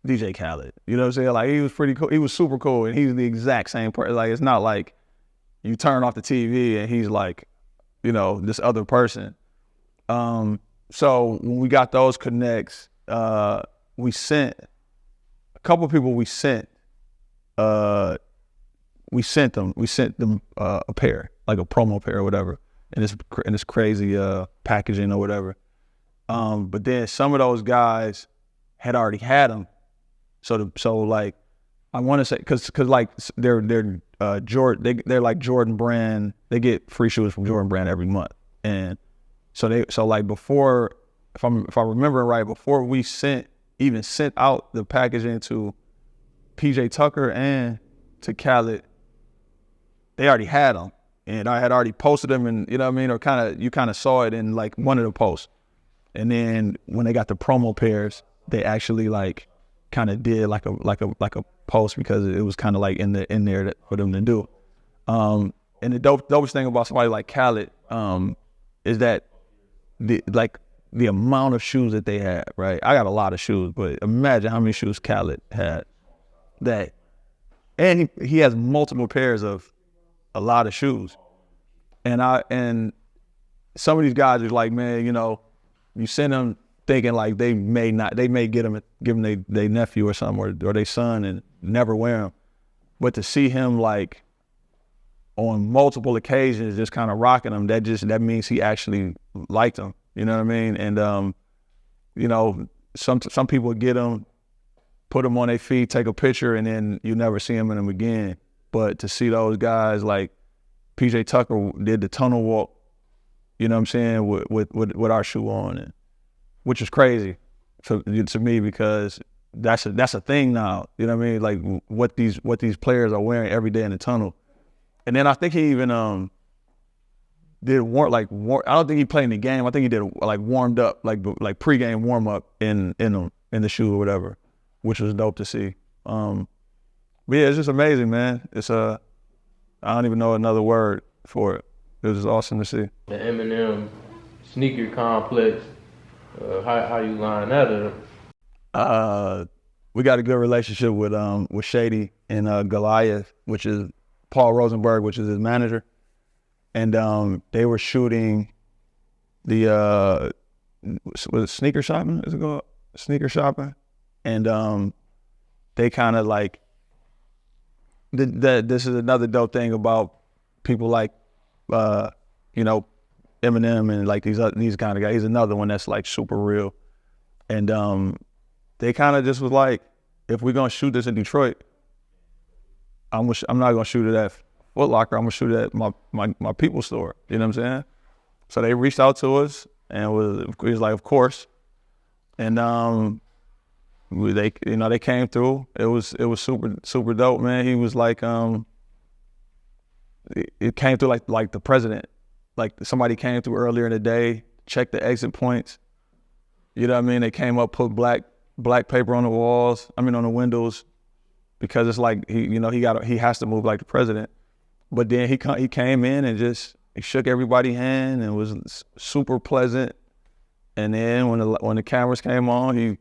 DJ Khaled. You know what I'm saying? Like, he was pretty cool. He was super cool, and he's the exact same person. Like, it's not like you turn off the TV and he's like, you know, this other person. So when we got those connects, we sent a couple of people. We sent them a pair, like a promo pair or whatever, and this crazy packaging or whatever. But then some of those guys had already had them, so like, I want to say, cause like they're like Jordan Brand. They get free shoes from Jordan Brand every month, and so like before, if I remember right, before we sent out the packaging to PJ Tucker and to Khaled, they already had them, and I had already posted them, and you know what I mean, or you kind of saw it in like one of the posts. And then when they got the promo pairs, they actually like kind of did like a post, because it was kind of like in there for them to do. And the dopest thing about somebody like Khaled is that the amount of shoes that they had, right? I got a lot of shoes, but imagine how many shoes Khaled had. And he has multiple pairs of a lot of shoes. And some of these guys are like, man, you know, you send them thinking like they may give them their nephew or something, or their son, and never wear them. But to see him like on multiple occasions just kind of rocking them, that means he actually liked them. You know what I mean? And you know, some people get them, put them on their feet, take a picture, and then you never see them in them again. But to see those guys like PJ Tucker did the tunnel walk, you know what I'm saying, with our shoe on, and which is crazy to me, because that's a thing now. You know what I mean? Like what these players are wearing every day in the tunnel. And then I think he even did I don't think he played in the game. I think he did like warmed up, like pregame warm up in the shoe or whatever, which was dope to see. But yeah, it's just amazing, man. It's I don't even know another word for it. It was just awesome to see. The Eminem sneaker complex. How you line that up? We got a good relationship with Shady and Goliath, which is Paul Rosenberg, which is his manager. And they were shooting the was it sneaker shopping? Is it called sneaker shopping? And they kind of like this is another dope thing about people like you know, Eminem and like these kind of guys. He's another one that's like super real. And they kind of just was like, if we're gonna shoot this in Detroit, I'm not gonna shoot it at Foot Locker. I'm gonna shoot it at my people's store. You know what I'm saying? So they reached out to us, and it was like, of course. And they came through. It was super dope, man. He was like it came through like the president. Like somebody came through earlier in the day, checked the exit points. You know what I mean? They came up, put black paper on the walls. I mean on the windows, because it's like he has to move like the president. But then he came in and he shook everybody's hand and was super pleasant. And then when the cameras came on, he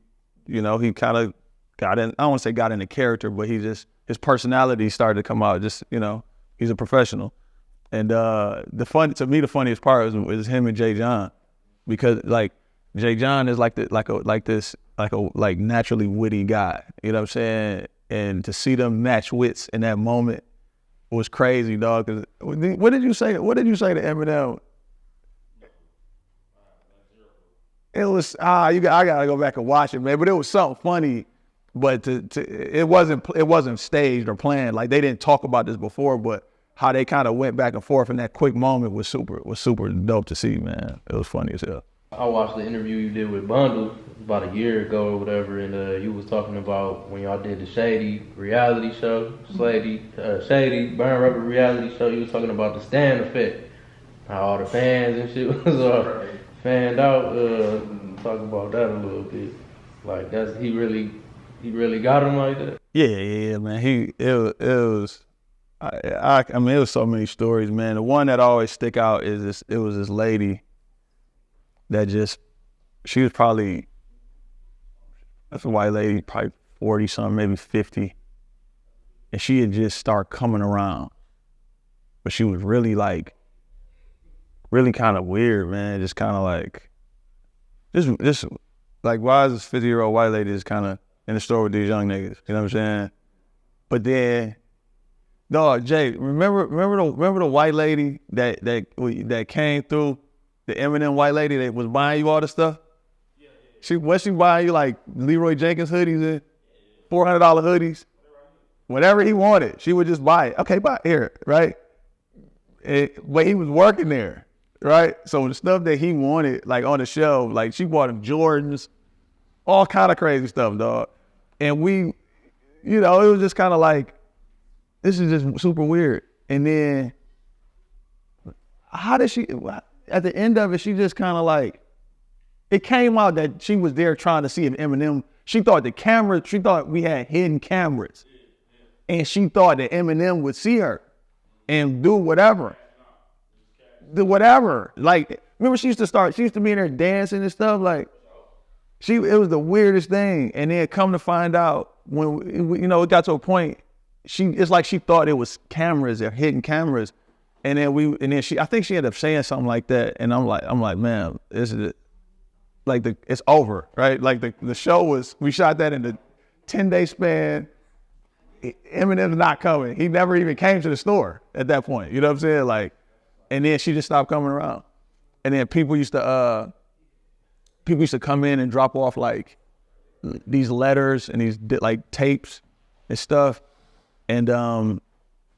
kind of got in. I don't want to say got into character, but his personality started to come out. Just, you know, he's a professional. And to me the funniest part was him and Jay John, because like Jay John is like a naturally witty guy. You know what I'm saying? And to see them match wits in that moment was crazy, dog. Cause what did you say? What did you say to Eminem? It was I gotta go back and watch it, man. But it was something funny. But it wasn't staged or planned. Like they didn't talk about this before, but how they kind of went back and forth in that quick moment was super dope to see, man. It was funny as hell. I watched the interview you did with Bundle about a year ago or whatever, and you was talking about when y'all did the Shady Reality show, Shady Burn Rubber Reality show. You was talking about the stand effect, how all the fans and shit was all fanned out. Talk about that a little bit. Like he really got him like that. Yeah, man. It was. I mean, it was so many stories, man. The one that always stick out is it was this lady that she was probably, that's a white lady, probably 40 something, maybe 50. And she had just started coming around. But she was really kind of weird, man. Just kind of like, this like, why is this 50-year-old white lady just kind of in the store with these young niggas? You know what I'm saying? But then, dog, Jay, remember the white lady that came through, the Eminem white lady that was buying you all the stuff? Yeah. Was she buying you like Leroy Jenkins hoodies and $400 hoodies? Whatever he wanted, she would just buy it. Okay, buy it here, right? But he was working there, right? So the stuff that he wanted, like on the shelf, like she bought him Jordans, all kind of crazy stuff, dog. And we, it was just kind of like, this is just super weird. And then, how did she, at the end of it, she just kind of like, it came out that she was there trying to see if Eminem, she thought we had hidden cameras. And she thought that Eminem would see her and do whatever. Like, remember she used to be in there dancing and stuff. Like, it was the weirdest thing. And then come to find out when, it got to a point, it's like she thought it was cameras or hidden cameras. And then I think she ended up saying something like that. And I'm like, man, this is it. Like it's over, right? Like the show we shot that in the 10-day span. Eminem's not coming. He never even came to the store at that point. You know what I'm saying? Like, and then she just stopped coming around. And then people used to people used to come in and drop off like these letters and these like tapes and stuff, and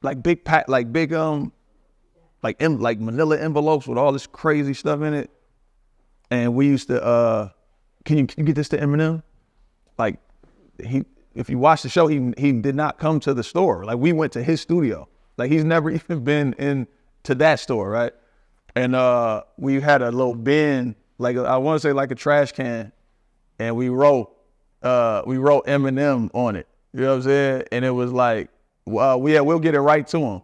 like manila envelopes with all this crazy stuff in it. And we used to can you get this to Eminem? Like if you watch the show, he did not come to the store. Like we went to his studio. Like he's never even been into that store, right? And we had a little bin, like I want to say like a trash can, and we wrote Eminem on it. You know what I'm saying? And it was like, we'll get it right to him.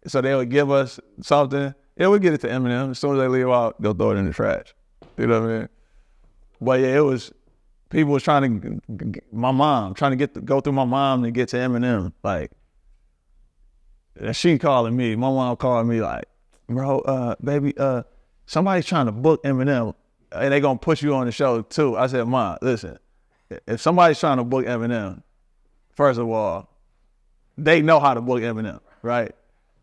So they would give us something. Yeah, we'll get it to Eminem. As soon as they leave out, they'll throw it in the trash. You know what I mean? But yeah, it was, people was trying to, go through my mom to get to Eminem. Like, and she calling me, my mom calling me like, bro, baby, somebody's trying to book Eminem and they gonna put you on the show too. I said, Mom, listen, if somebody's trying to book Eminem, first of all, they know how to book Eminem, right?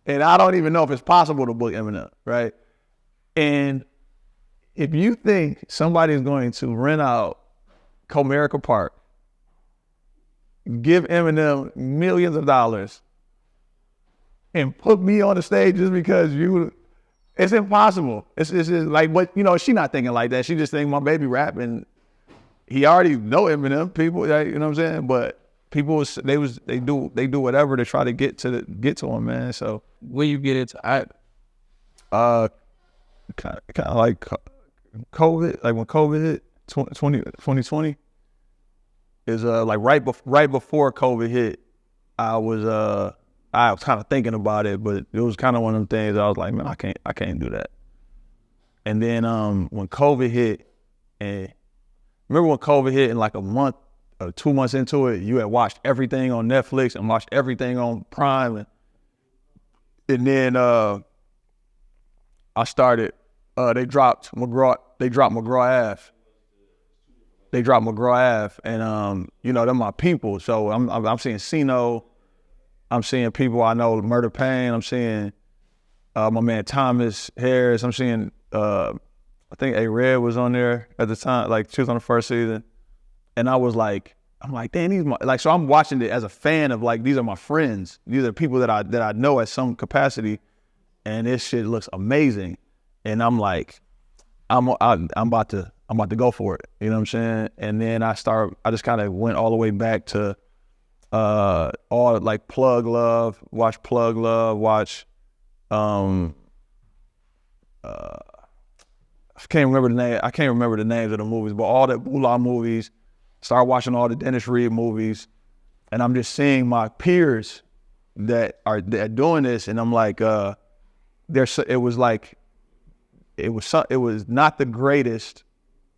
And I don't even know if it's possible to book Eminem, right? And if you think somebody's going to rent out Comerica Park, give Eminem millions of dollars, and put me on the stage just because it's impossible. It's just like, but you know, she not thinking like that. She just think my baby rap, and he already know Eminem. People, you know what I'm saying? But people they do whatever to try to get to him, man. So when you get into kind of like COVID, like when COVID hit 2020 is like right before COVID hit, I was kind of thinking about it, but it was kind of one of them things I was like, man, I can't do that. And then when COVID hit, and remember when COVID hit and like a month or 2 months into it, you had watched everything on Netflix and watched everything on Prime, and then I started. They dropped McGraw Ave. And you know, they're my people. So I'm seeing Sino. I'm seeing people I know, Murder Pain. I'm seeing my man Thomas Harris. I'm seeing I think A Red was on there at the time. Like she was on the first season, and I'm like, damn, these like. So I'm watching it as a fan of like, these are my friends. These are people that I know at some capacity, and this shit looks amazing. And I'm like, I'm about to go for it. You know what I'm saying? And then I just kind of went all the way back to all like Plug Love, watch I can't remember the names of the movies, but all the Moolah movies. Start watching all the Dennis Reed movies, and I'm just seeing my peers that are doing this, and I'm like, it was not the greatest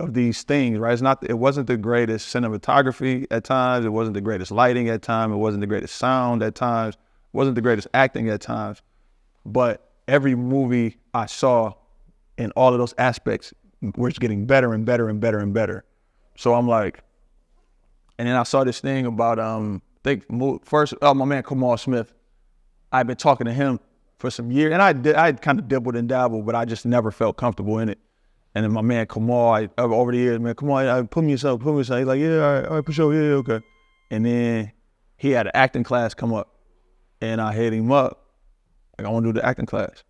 of these things, right? It wasn't the greatest cinematography at times. It wasn't the greatest lighting at times. It wasn't the greatest sound at times. It wasn't the greatest acting at times. But every movie I saw in all of those aspects was getting better and better and better and better. So I'm like, and then I saw this thing about, my man Kamal Smith. I've been talking to him for some years, and I kind of dibbled and dabbled, but I just never felt comfortable in it. And then my man Kamal, over the years, man, come on, put me yourself. He's like, yeah, all right, for sure, yeah, okay. And then he had an acting class come up, and I hit him up, like, I want to do the acting class.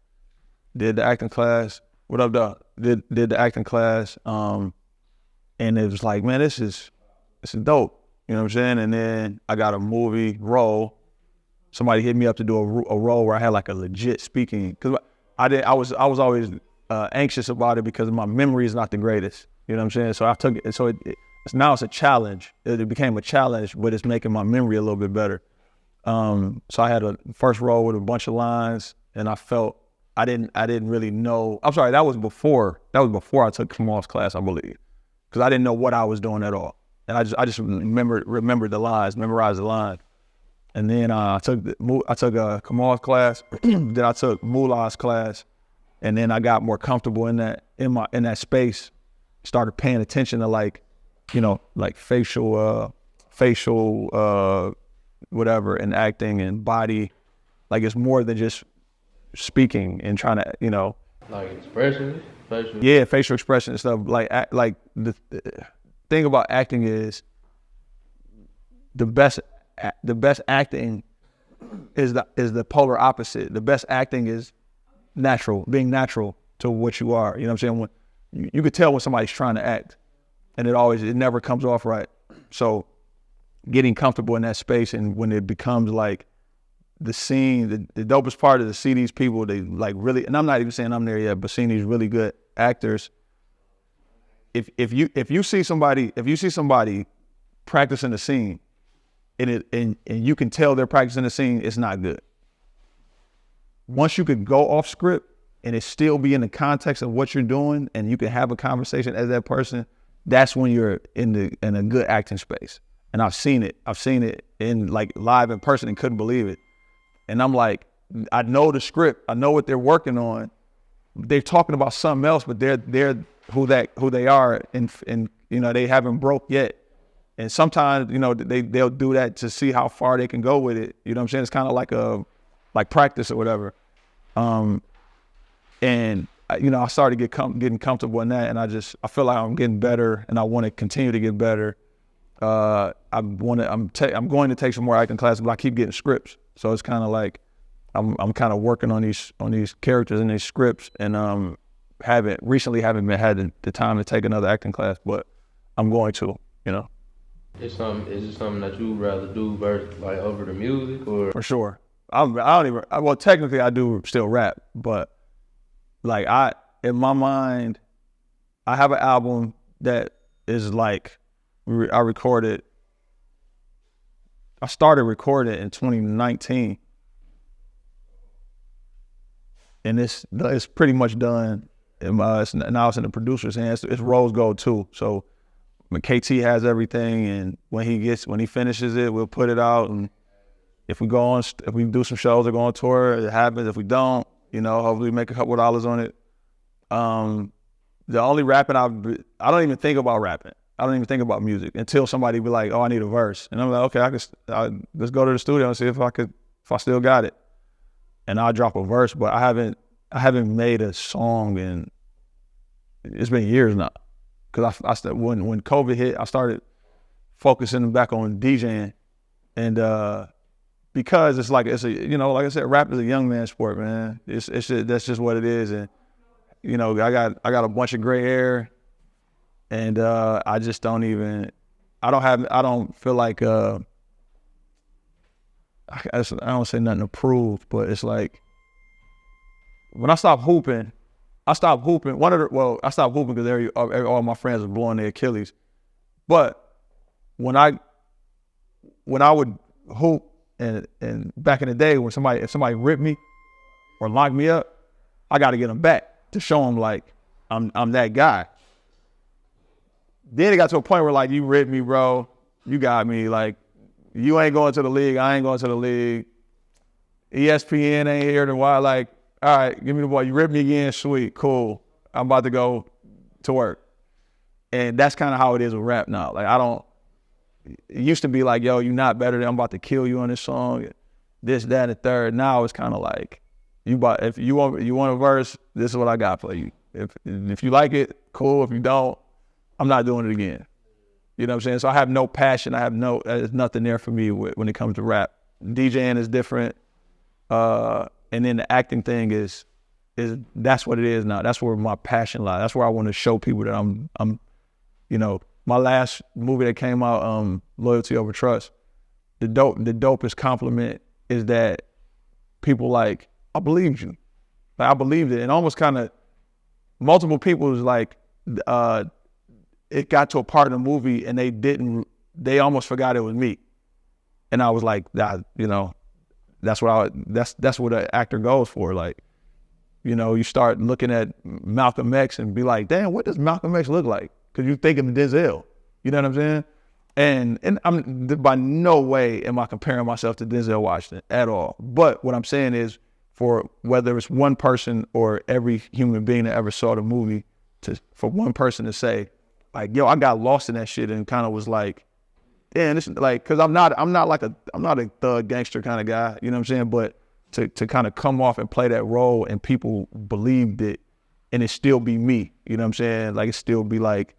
Did the acting class. What up, dog? Did the acting class, and it was like, man, this is dope. You know what I'm saying? And then I got a movie role. Somebody hit me up to do a role where I had like a legit speaking, because I was always anxious about it because my memory is not the greatest. You know what I'm saying? So I took it. So now it's a challenge. It became a challenge, but it's making my memory a little bit better. So I had a first role with a bunch of lines, and I felt I didn't really know. I'm sorry, that was before I took Kamal's class, I believe, because I didn't know what I was doing at all, and I just remembered the lines, memorized the line. And then I took Kamal's class, then I took Moolah's class, and then I got more comfortable in that space. Started paying attention to like facial whatever, and acting and body. Like it's more than just speaking and trying to Like expressions, facial. Yeah, facial expression and stuff. Like the thing about acting is the best acting is the polar opposite. The best acting is natural, being natural to what you are. You know what I'm saying? When you could tell when somebody's trying to act, and it never comes off right. So getting comfortable in that space, and when it becomes like the scene, the dopest part is to see these people, they like really, and I'm not even saying I'm there yet, but seeing these really good actors. If you see somebody practicing the scene, and you can tell they're practicing the scene, it's not good. Once you could go off script and it still be in the context of what you're doing, and you can have a conversation as that person, that's when you're in a good acting space. And I've seen it in like live in person and couldn't believe it. And I'm like, I know the script, I know what they're working on. They're talking about something else, but they're who they are, and you know, they haven't broke yet. And sometimes, you know, they'll do that to see how far they can go with it. You know what I'm saying? It's kind of like practice or whatever. And you know, I started getting comfortable in that, and I feel like I'm getting better, and I want to continue to get better. I'm going to take some more acting classes, but I keep getting scripts, so it's kind of like I'm kind of working on these characters and these scripts, and haven't had the time to take another acting class, but I'm going to, you know. Is it something that you'd rather do versus like over the music, or? For sure. Well, technically I do still rap, but like in my mind, I have an album that is like, I started recording in 2019, and it's pretty much done. Now it's in the producer's hands. It's rose gold too. So when KT has everything, and when he finishes it, we'll put it out. And if we do some shows or go on tour, it happens. If we don't, you know, hopefully make a couple of dollars on it. The only rapping I don't even think about rapping. I don't even think about music until somebody be like, "Oh, I need a verse," and I'm like, "Okay, let's go to the studio and see if I still got it," and I'll drop a verse. But I haven't made a song in, it's been years now, because when COVID hit, I started focusing back on DJing, and because like I said, rap is a young man sport, man. That's just what it is, and you know, I got a bunch of gray hair. And I just don't feel like, I don't say nothing to prove, but it's like, when I stopped hooping, I stopped hooping because all my friends were blowing their Achilles. But when I would hoop, and back in the day, if somebody ripped me or locked me up, I got to get them back to show them like I'm that guy. Then it got to a point where like, you ripped me, bro. You got me. Like, you ain't going to the league. I ain't going to the league. ESPN ain't here to why. Like, all right, give me the ball. You ripped me again. Sweet, cool. I'm about to go to work. And that's kind of how it is with rap now. Like, it used to be like, yo, you not better than, I'm about to kill you on this song. This, that, and the third. Now it's kind of like, if you want a verse, this is what I got for you. If you like it, cool. If you don't, I'm not doing it again. You know what I'm saying? So I have no passion. There's nothing there for me when it comes to rap. DJing is different. And then the acting thing is that's what it is now. That's where my passion lies. That's where I want to show people that I'm, you know, my last movie that came out, Loyalty Over Trust, the dopest compliment is that people like, I believed you. Like, I believed it. And almost kind of multiple people was like, it got to a part of the movie and they almost forgot it was me. And I was like, you know, that's what an actor goes for. Like, you know, you start looking at Malcolm X and be like, damn, what does Malcolm X look like? Because you're thinking of Denzel. You know what I'm saying? And I'm by no way am I comparing myself to Denzel Washington at all. But what I'm saying is, for whether it's one person or every human being that ever saw the movie, for one person to say, like, yo, I got lost in that shit and kind of was like, damn, this, like, cause I'm not a thug gangster kind of guy, you know what I'm saying? But to kind of come off and play that role and people believed it, and it still be me. You know what I'm saying? Like it still be like,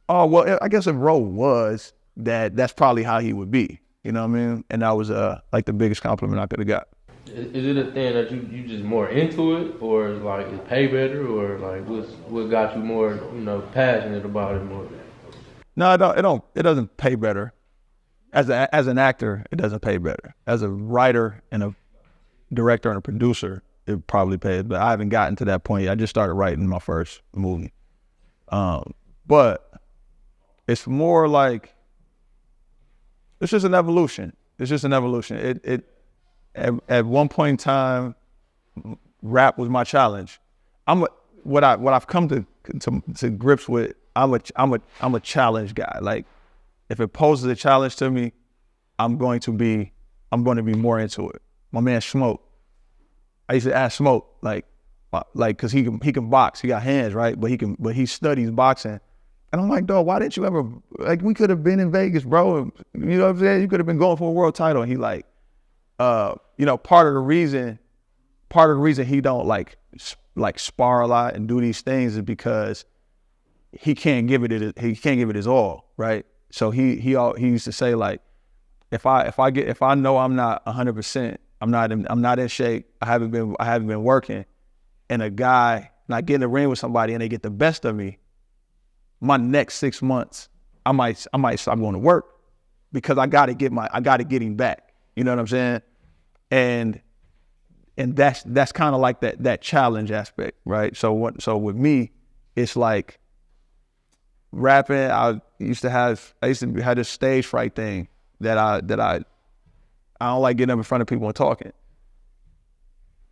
oh well, I guess if Ro was that, that's probably how he would be. You know what I mean? And that was like the biggest compliment I could have got. Is it a thing that you just more into it, or like it pay better, or like what got you more, you know, passionate about it more? No, it doesn't pay better. As an actor, it doesn't pay better. As a writer and a director and a producer, it probably pays. But I haven't gotten to that point yet. I just started writing my first movie. But it's more like it's just an evolution. It's just an evolution. At one point in time, rap was my challenge. What I've come to grips with. I'm a challenge guy. Like if it poses a challenge to me, I'm going to be more into it. My man Smoke, I used to ask Smoke like cause he can box. He got hands, right? But he studies boxing. And I'm like, dog, why didn't you ever, like, we could have been in Vegas, bro. You know what I'm saying? You could have been going for a world title. And he like, you know, part of the reason he don't like spar a lot and do these things is because he can't give it his all, right? So he used to say like, if I know I'm not 100%, I'm not in shape, I haven't been working, and a guy not getting in the ring with somebody and they get the best of me, my next 6 months, I might stop going to work because I gotta get him back. You know what I'm saying? And that's kind of like that challenge aspect, right? So with me, it's like rapping. I used to have this stage fright thing that I don't like getting up in front of people and talking.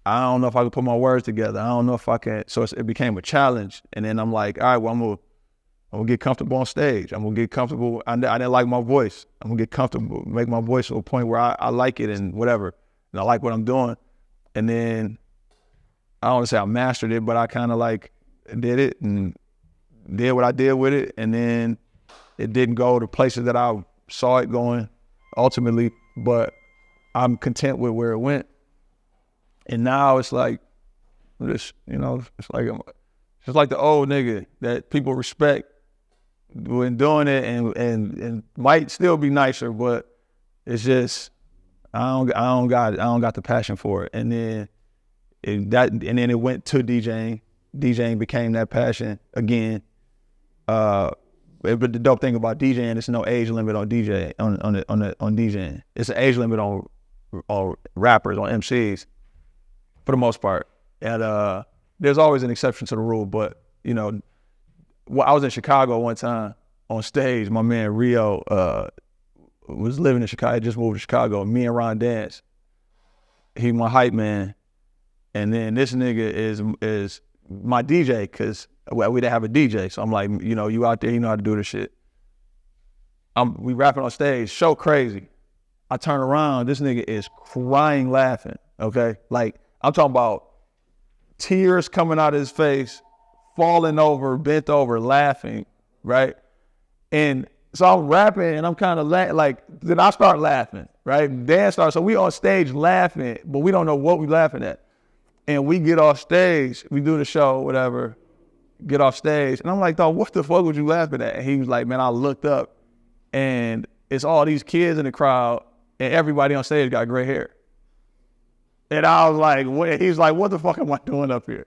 I don't know if I can put my words together. I don't know if I can. So it became a challenge, and then I'm like, all right, well, I'm gonna get comfortable on stage. I'm gonna get comfortable. I didn't like my voice. I'm gonna get comfortable, make my voice to a point where I like it and whatever, and I like what I'm doing. And then I don't want to say I mastered it, but I kind of like did it and did what I did with it, and then it didn't go to places that I saw it going ultimately, but I'm content with where it went. And now it's like this, you know, it's like the old nigga that people respect when doing it and might still be nicer, but it's just I don't got the passion for it. And then it went to DJing. DJing became that passion again. But the dope thing about DJing, there's no age limit on DJing. It's an age limit on rappers, on MCs, for the most part. And there's always an exception to the rule, but you know, I was in Chicago one time on stage. My man Rio was living in Chicago. I just moved to Chicago. Me and Ron Dance. He my hype man, and then this nigga is my DJ because we didn't have a DJ. So I'm like, you know, you out there, you know how to do this shit. We rapping on stage, show crazy. I turn around, this nigga is crying laughing. Okay, like I'm talking about tears coming out of his face, falling over, bent over, laughing, right? And so I'm rapping and I'm kind of like, then I start laughing, right? Dan starts, so we on stage laughing, but we don't know what we laughing at. And we get off stage, we do the show, whatever, get off stage. And I'm like, dog, what the fuck was you laughing at? And he was like, man, I looked up and it's all these kids in the crowd and everybody on stage got gray hair. And I was like, what? He's like, what the fuck am I doing up here?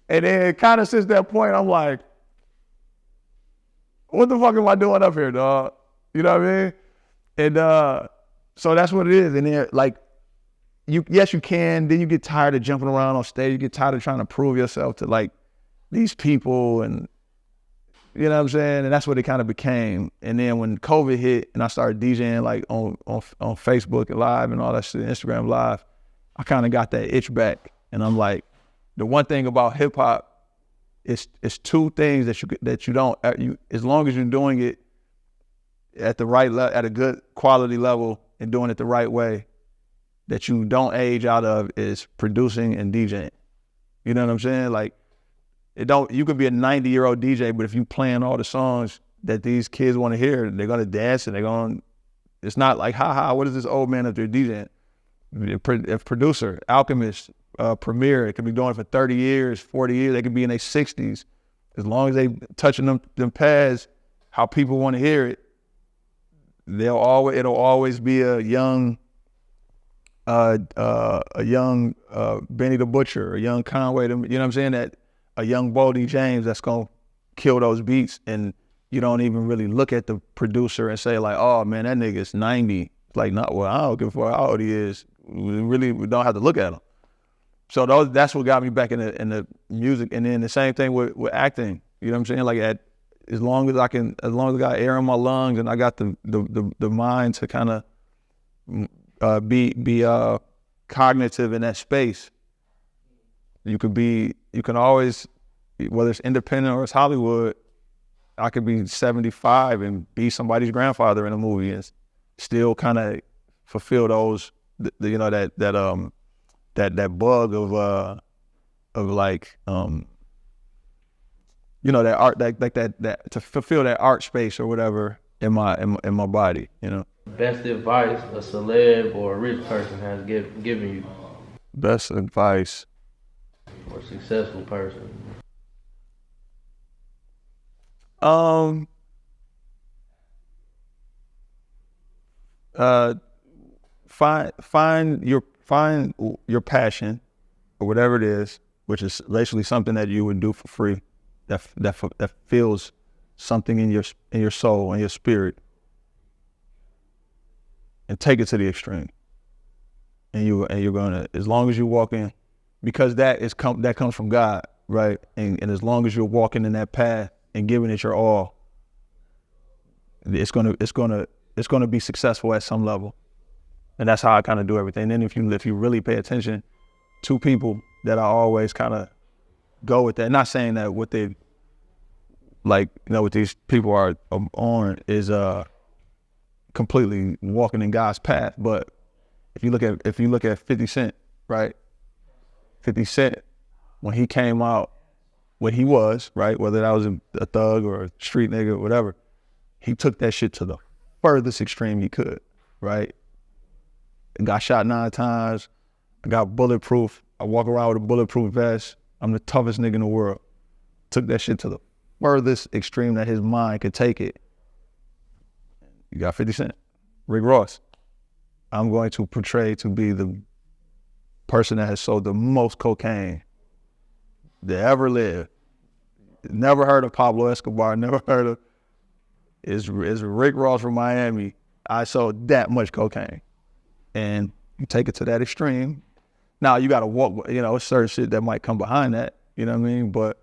And then kind of since that point, I'm like, what the fuck am I doing up here, dog? You know what I mean? And so that's what it is. And then like, yes, you can. Then you get tired of jumping around on stage. You get tired of trying to prove yourself to like these people, and you know what I'm saying? And that's what it kind of became. And then when COVID hit and I started DJing like on Facebook and Live and all that shit, Instagram Live, I kind of got that itch back. And I'm like, the one thing about hip hop, it's two things that you don't, as long as you're doing it at the right level, at a good quality level and doing it the right way, that you don't age out of, is producing and DJing. You know what I'm saying? Like, you could be a 90-year-old DJ, but if you playing all the songs that these kids want to hear, they're gonna dance and it's not like, ha, what is this old man up there DJing? A producer, Alchemist, Premier, it could be doing it for 30 years, 40 years. They could be in their 60s. As long as they touching them pads, how people want to hear it, it'll always be a young Benny the Butcher, a young Conway, you know what I'm saying? That a young Boldy James that's gonna kill those beats, and you don't even really look at the producer and say like, oh man, that nigga's 90. Like, not well, I don't give a fuck how old he is. We don't have to look at him. So that's what got me back in the music, and then the same thing with acting. You know what I'm saying? Like as long as I got air in my lungs and I got the mind to kind of be cognitive in that space, you can always, whether it's independent or it's Hollywood, I could be 75 and be somebody's grandfather in a movie and still kind of fulfill those, you know, that bug of like, you know, that art, like that to fulfill that art space or whatever in my body, you know. Best advice a celeb or a rich person has given you? Best advice. Or a successful person? Find your passion or whatever it is, which is basically something that you would do for free, that feels something in your soul and your spirit, and take it to the extreme. And you're gonna, as long as you're walking, because that comes from God, right? And as long as you're walking in that path and giving it your all, it's gonna be successful at some level. And that's how I kind of do everything. And then if you really pay attention to people that I always kind of go with that, not saying that what they, like, you know, what these people are on is completely walking in God's path. But if you look at 50 Cent, right? 50 Cent, when he came out, what he was, right? Whether that was a thug or a street nigga or whatever, he took that shit to the furthest extreme he could, right? And got shot 9 times. I got bulletproof. I walk around with a bulletproof vest. I'm the toughest nigga in the world. Took that shit to the furthest extreme that his mind could take it. You got 50 Cent, Rick Ross. I'm going to portray to be the person that has sold the most cocaine that ever lived. Never heard of Pablo Escobar, never heard of, is Rick Ross from Miami. I sold that much cocaine. And you take it to that extreme. Now you gotta walk, you know, certain shit that might come behind that, you know what I mean? But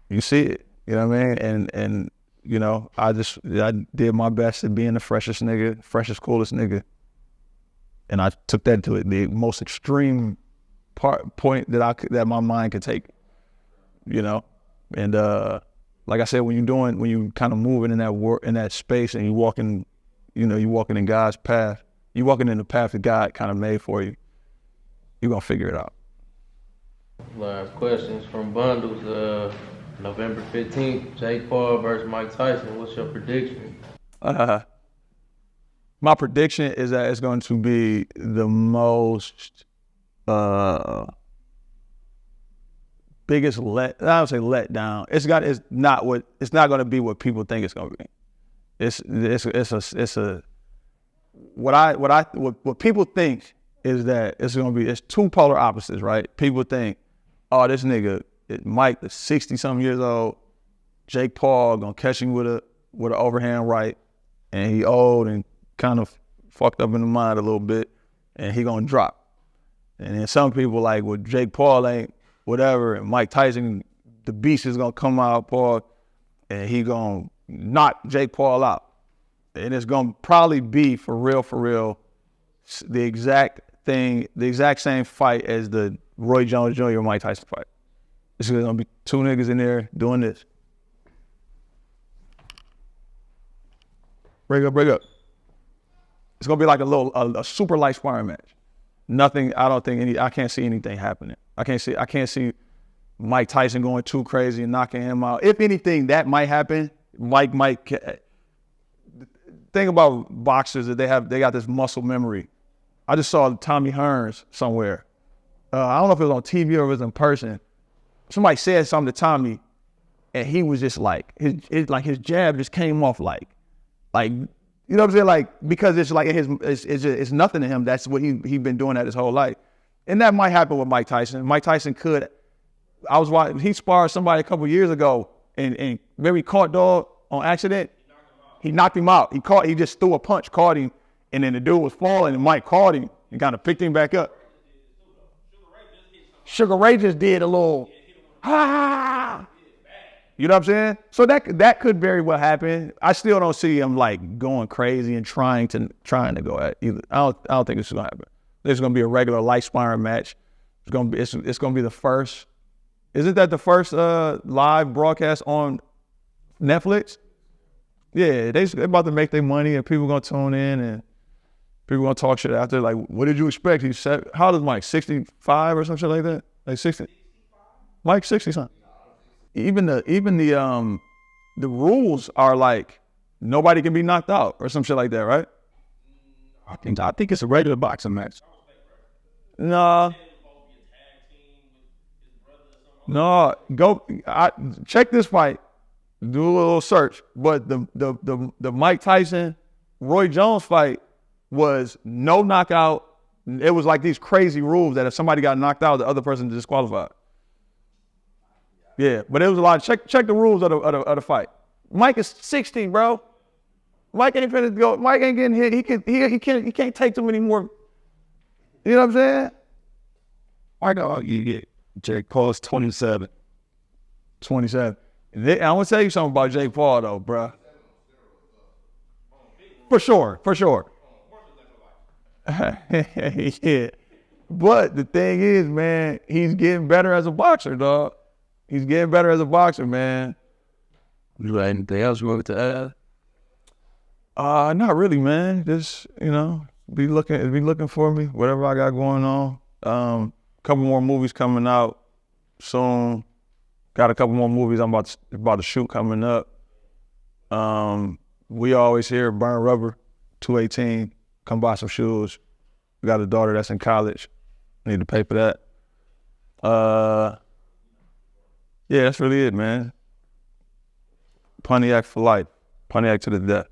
you see it, you know what I mean? And you know, I did my best at being the freshest nigga, freshest, coolest nigga. And I took that to the most extreme point that my mind could take, you know? And like I said, when you kind of moving in that space and you walking in God's path, you walking in the path that God kind of made for you, you're gonna figure it out. Last questions from Bundles. November 15th, Jake Paul versus Mike Tyson. What's your prediction? My prediction is that it's going to be the most biggest I don't say let down. It's not going to be what people think it's going to be. What people think is that it's two polar opposites, right? People think, oh, this nigga Mike is 60-something years old, Jake Paul gonna catch him with an overhand right, and he old and kind of fucked up in the mind a little bit, and he gonna drop. And then some people like, well, Jake Paul ain't whatever, and Mike Tyson, the beast is gonna come out, Paul, and he gonna knock Jake Paul out. And it's gonna probably be for real, the exact same fight as the Roy Jones Jr. Mike Tyson fight. It's gonna be two niggas in there doing this. Break up. It's gonna be like a super light sparring match. Nothing, I can't see anything happening. I can't see Mike Tyson going too crazy and knocking him out. If anything, that might happen. Mike might. Thing about boxers that they got this muscle memory. I just saw Tommy Hearns somewhere. I don't know if it was on TV or it was in person. Somebody said something to Tommy, and he was just like his jab just came off like you know what I'm saying, like, because it's like it's nothing to him. That's what he been doing that his whole life, and that might happen with Mike Tyson. Mike Tyson could. I was watching. He sparred somebody a couple years ago, and maybe caught dog on accident. He knocked him out. He just threw a punch, caught him, and then the dude was falling, and Mike caught him and kind of picked him back up. Sugar Ray just did a little, you know what I'm saying? So that could very well happen. I still don't see him like going crazy and trying to go at either. I don't think it's gonna happen. There's gonna be a regular light sparring match. It's gonna be the first. Isn't that the first live broadcast on Netflix? Yeah, they're about to make their money and people gonna tune in and people gonna talk shit out there. Like, what did you expect? He said, how does Mike, 65 or some shit like that? Like 60? Mike 60 something. Even the rules are like nobody can be knocked out or some shit like that, right? I think it's a regular boxing match. No, check this fight. Do a little search. But the Mike Tyson, Roy Jones fight was no knockout. It was like these crazy rules that if somebody got knocked out, the other person disqualified. Yeah, but it was a lot. Check the rules of the fight. Mike is 60, bro. Mike ain't finna go. Mike ain't getting hit. He can't take too many more. You know what I'm saying? I know you get Jake Paul's 27. 27. I want to tell you something about Jake Paul though, bro. For sure. Yeah. But the thing is, man, he's getting better as a boxer, dog. He's getting better as a boxer, man. You got anything else you want to add? Not really, man. Just, be looking for me, whatever I got going on. Couple more movies coming out soon. Got a couple more movies I'm about to shoot coming up. We always hear Burn Rubber, 218. Come buy some shoes. We got a daughter that's in college. Need to pay for that. Yeah, that's really it, man. Pontiac for life. Pontiac to the death.